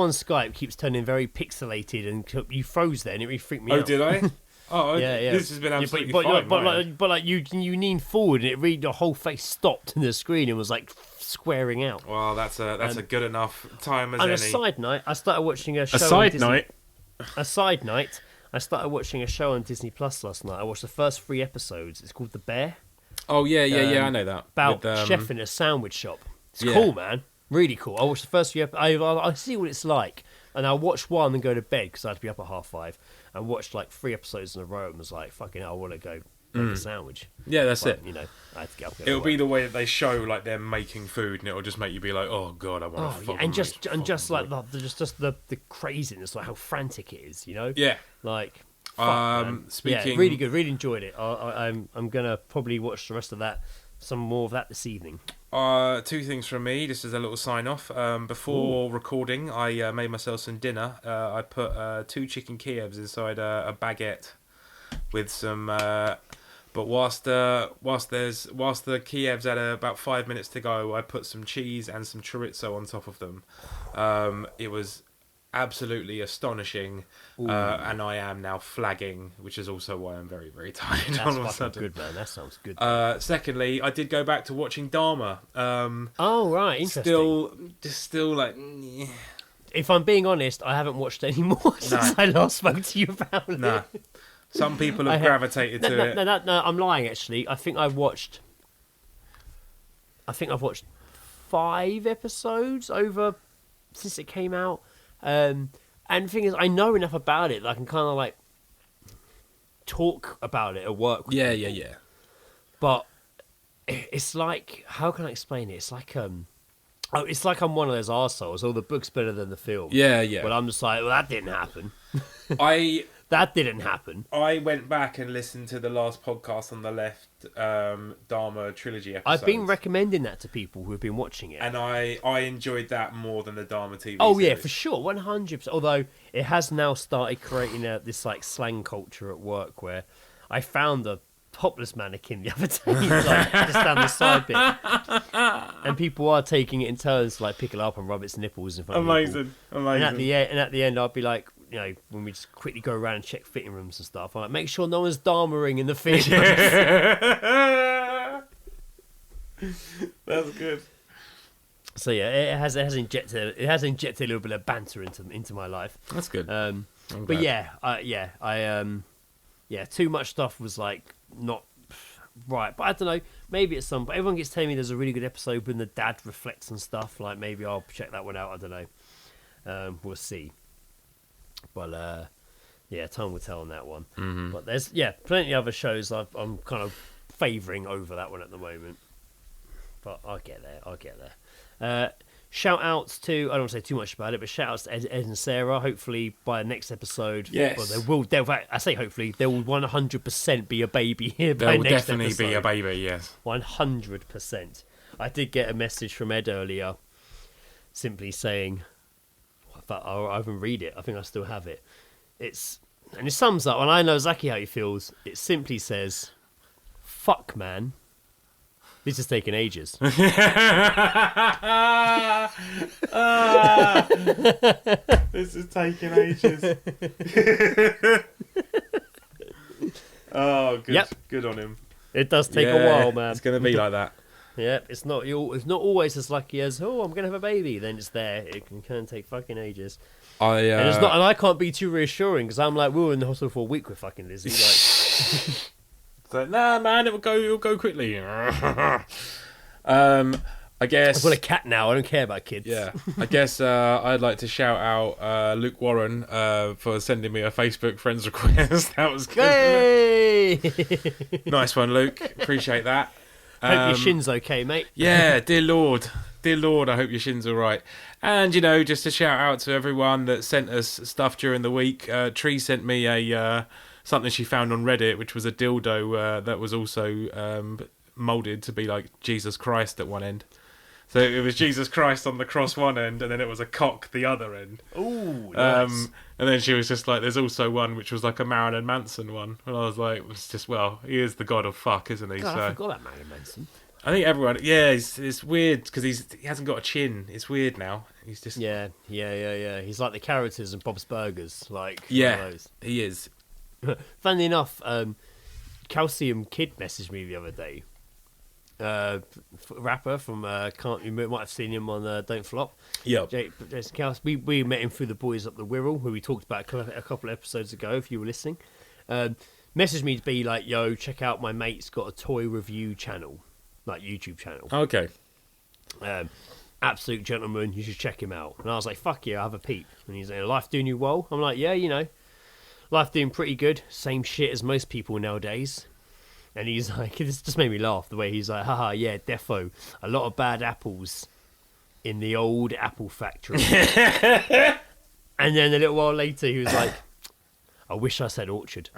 on Skype keeps turning very pixelated, and you froze there, and it really freaked me out. Oh, did I? Oh, Yeah. This has been absolutely but fine. mate. like you leaned forward, and it really the whole face stopped in the screen and was like squaring out. Well, that's a good enough time as And any. a side note, I started watching a show. A side night. I started watching a show on Disney Plus last night. I watched the first 3 episodes. It's called The Bear. Oh yeah, I know that. About With, chef in a sandwich shop. It's yeah. cool, man. Really cool. I watched the first 3 episodes. I see what it's like And I watched one and go to bed because I had to be up at 5:30, and watched like 3 episodes in a row and was like, fucking hell, I want to go make a sandwich. Yeah, that's But, it. You know, I had to get up. It'll be the way that they show like them making food, and it'll just make you be like, "Oh God, I want to fucking." and just like the craziness, like how frantic it is, you know. Yeah. Like, fuck, man. Speaking- yeah, really good, really enjoyed it. I'm gonna probably watch the rest of that, some more of that this evening. 2 things from me, just as a little sign off. Before recording, I made myself some dinner. I put 2 chicken Kievs inside a baguette with some. But whilst the Kievs had about 5 minutes to go, I put some cheese and some chorizo on top of them. It was absolutely astonishing, and I am now flagging, which is also why I'm very, very tired. That's all of a fucking sudden. good, man. That sounds good. Secondly, I did go back to watching Dahmer. Oh right, interesting. Still like. If I'm being honest, I haven't watched any more since I last spoke to you about it. Nah. Some people have gravitated to it. No, I'm lying. Actually, I think I've watched 5 episodes over since it came out. And the thing is, I know enough about it that I can kind of like talk about it at work. Yeah. But it's like, how can I explain it? It's like it's like I'm one of those arseholes. Oh, the book's better than the film. Yeah. But I'm just like, well, that didn't happen. I That didn't happen. went back and listened to the last podcast on the left, Dharma trilogy episode. I've been recommending that to people who have been watching it. and I enjoyed that more than the Dharma TV. Oh yeah, series. for sure, 100%. Although it has now started creating this like slang culture at work where I found a topless mannequin the other day, like, just down the side bit, and people are taking it in turns to like pick it up and rub its nipples in front of people. Amazing. And at the end, I'll be like, you know, when we just quickly go around and check fitting rooms and stuff, I'm like, make sure no one's Dharmering in the fitting rooms. That's good. So yeah, it has injected a little bit of banter into my life. That's good. But glad. too much stuff was like not right. But I don't know, maybe it's some. But everyone keeps telling me there's a really good episode when the dad reflects and stuff. Like maybe I'll check that one out. I don't know. We'll see. But time will tell on that one. Mm-hmm. But there's plenty of other shows I'm kind of favouring over that one at the moment. But I'll get there. Shout outs to, I don't want to say too much about it, but shout outs to Ed and Sarah. Hopefully by the next episode, yes. I say hopefully, there will 100% be a baby here by There will next definitely episode. be a baby, yes. 100%. I did get a message from Ed earlier simply saying, I even read it, I think I still have it. And it sums up, and I know exactly how he feels. It simply says, fuck man. This is taking ages. This is taking ages. Oh, good. Yep. Good on him. It does take a while, man. It's going to be like that. Yeah, it's not always as lucky as, oh, I'm going to have a baby. Then it's there. It can take fucking ages. And I can't be too reassuring because I'm like, we were in the hospital for a week with fucking Lizzie. Like, So, nah, man, it'll go quickly. I guess I've got a cat now. I don't care about kids. Yeah, I guess I'd like to shout out Luke Warren for sending me a Facebook friends request. That was good. Hey! Nice one, Luke. Appreciate that. Hope your shin's okay, mate. Yeah, dear Lord, I hope your shin's all right. And just a shout out to everyone that sent us stuff during the week. Tree sent me a something she found on Reddit, which was a dildo that was also moulded to be like Jesus Christ at one end. So it was Jesus Christ on the cross one end, and then it was a cock the other end. Ooh, nice. And then she was just like, there's also one which was like a Marilyn Manson one. And I was like, it's just, well, he is the god of fuck, isn't he? God, so I forgot about Marilyn Manson. I think everyone, it's weird because he hasn't got a chin. It's weird now. He's just Yeah. He's like the characters in Bob's Burgers, like one yeah, of those. he is. Funnily enough, Calcium Kid messaged me the other day. Rapper from you might have seen him on Don't Flop. Yeah, Jason Kels. We met him through the Boys Up the Wirral, who we talked about a couple of episodes ago. If you were listening, messaged me to be like, "Yo, check out my mate's got a toy review channel, like YouTube channel." okay. And absolute gentleman. You should check him out. And I was like, fuck yeah, I'll have a peep. And he's like, life doing you well? I'm like, yeah, you know, life doing pretty good. Same shit as most people nowadays. And he's like, this just made me laugh the way he's like, haha, yeah, defo. A lot of bad apples in the old apple factory. And then a little while later, he was like, I wish I said orchard.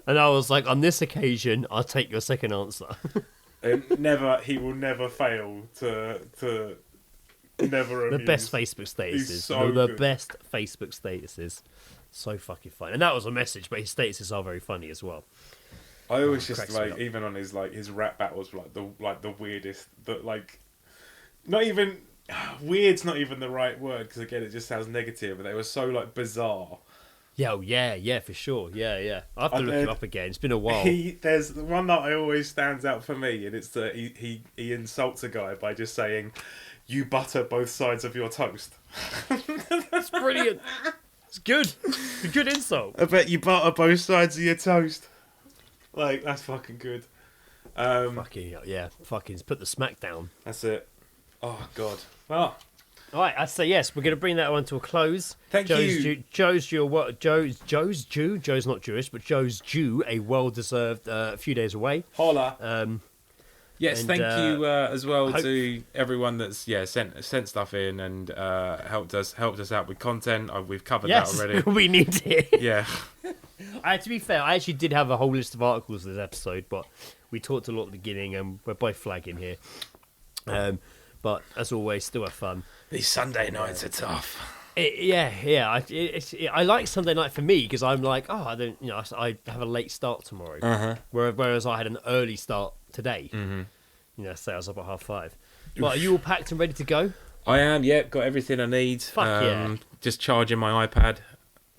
And I was like, on this occasion, I'll take your second answer. He will never fail to never The amuse. best Facebook statuses. He's so the good. best Facebook statuses. So fucking funny. And that was a message, but his statuses are very funny as well. I always just cracks me like, up. even on his his rap battles, were the weirdest. Not even weird's not even the right word, because again it just sounds negative. But they were so bizarre. Yeah, yeah, for sure. Yeah. I have to look him up again. It's been a while. There's the one that I always stands out for me, and it's that he insults a guy by just saying, "You butter both sides of your toast." It's brilliant. It's good. It's a good insult. I bet you butter both sides of your toast. That's fucking good. Fucking yeah. Fucking put the smack down. That's it. Oh God. Well, All right, I say yes. We're going to bring that one to a close. Thank you. Joe's due. Joe's not Jewish, but Joe's due a well-deserved few days away. holla. Yes, and, thank you as well hope- to everyone that's sent stuff in and helped us out with content. We've covered that Yes, already. we need it. Yeah. To be fair, I actually did have a whole list of articles for this episode, but we talked a lot at the beginning, and we're both flagging here. But as always, still have fun. These Sunday nights are tough. I like Sunday night for me because I'm like, I have a late start tomorrow, whereas I had an early start today. Mm-hmm. Say I was up at 5:30. But are you all packed and ready to go? I am. Yep, got everything I need. Fuck yeah. Just charging my iPad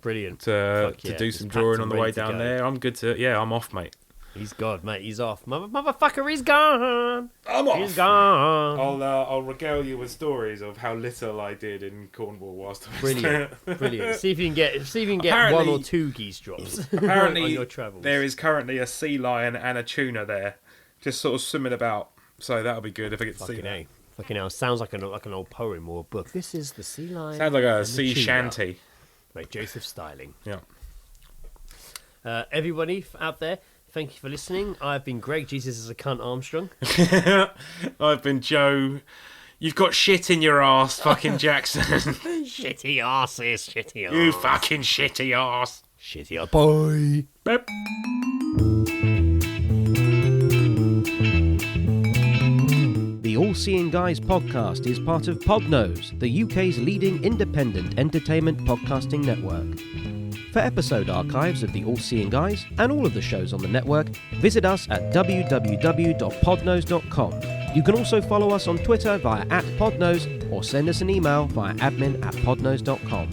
Brilliant. to yeah, do just some packed drawing and on the ready way to down go. there. I'm good to. Yeah, I'm off, mate. He's gone, mate. He's off. Motherfucker, he's gone. I'm off. He's gone. I'll regale you with stories of how little I did in Cornwall whilst I was there. Brilliant. See if you can get Apparently- one or two geese drops. Apparently, on your travels. there is currently a sea lion and a tuna there, just sort of swimming about. So that'll be good if I get to see that. Fucking hell. Sounds like an old poem or a book. This is the sea lion. Sounds like a and the sea tuna. shanty. Right, Joseph Styling. Yeah. Everybody out there, thank you for listening. I've been Greg. Jesus is a cunt Armstrong. I've been Joe. You've got shit in your ass, fucking Jackson. Shitty arses, shitty arse. You fucking shitty ass. Shitty arse. Bye. Beep. The All Seeing Guys podcast is part of Podnose, the UK's leading independent entertainment podcasting network. For episode archives of the All Seeing Guys and all of the shows on the network, visit us at www.podnose.com. You can also follow us on Twitter via @podnose or send us an email via admin@podnose.com.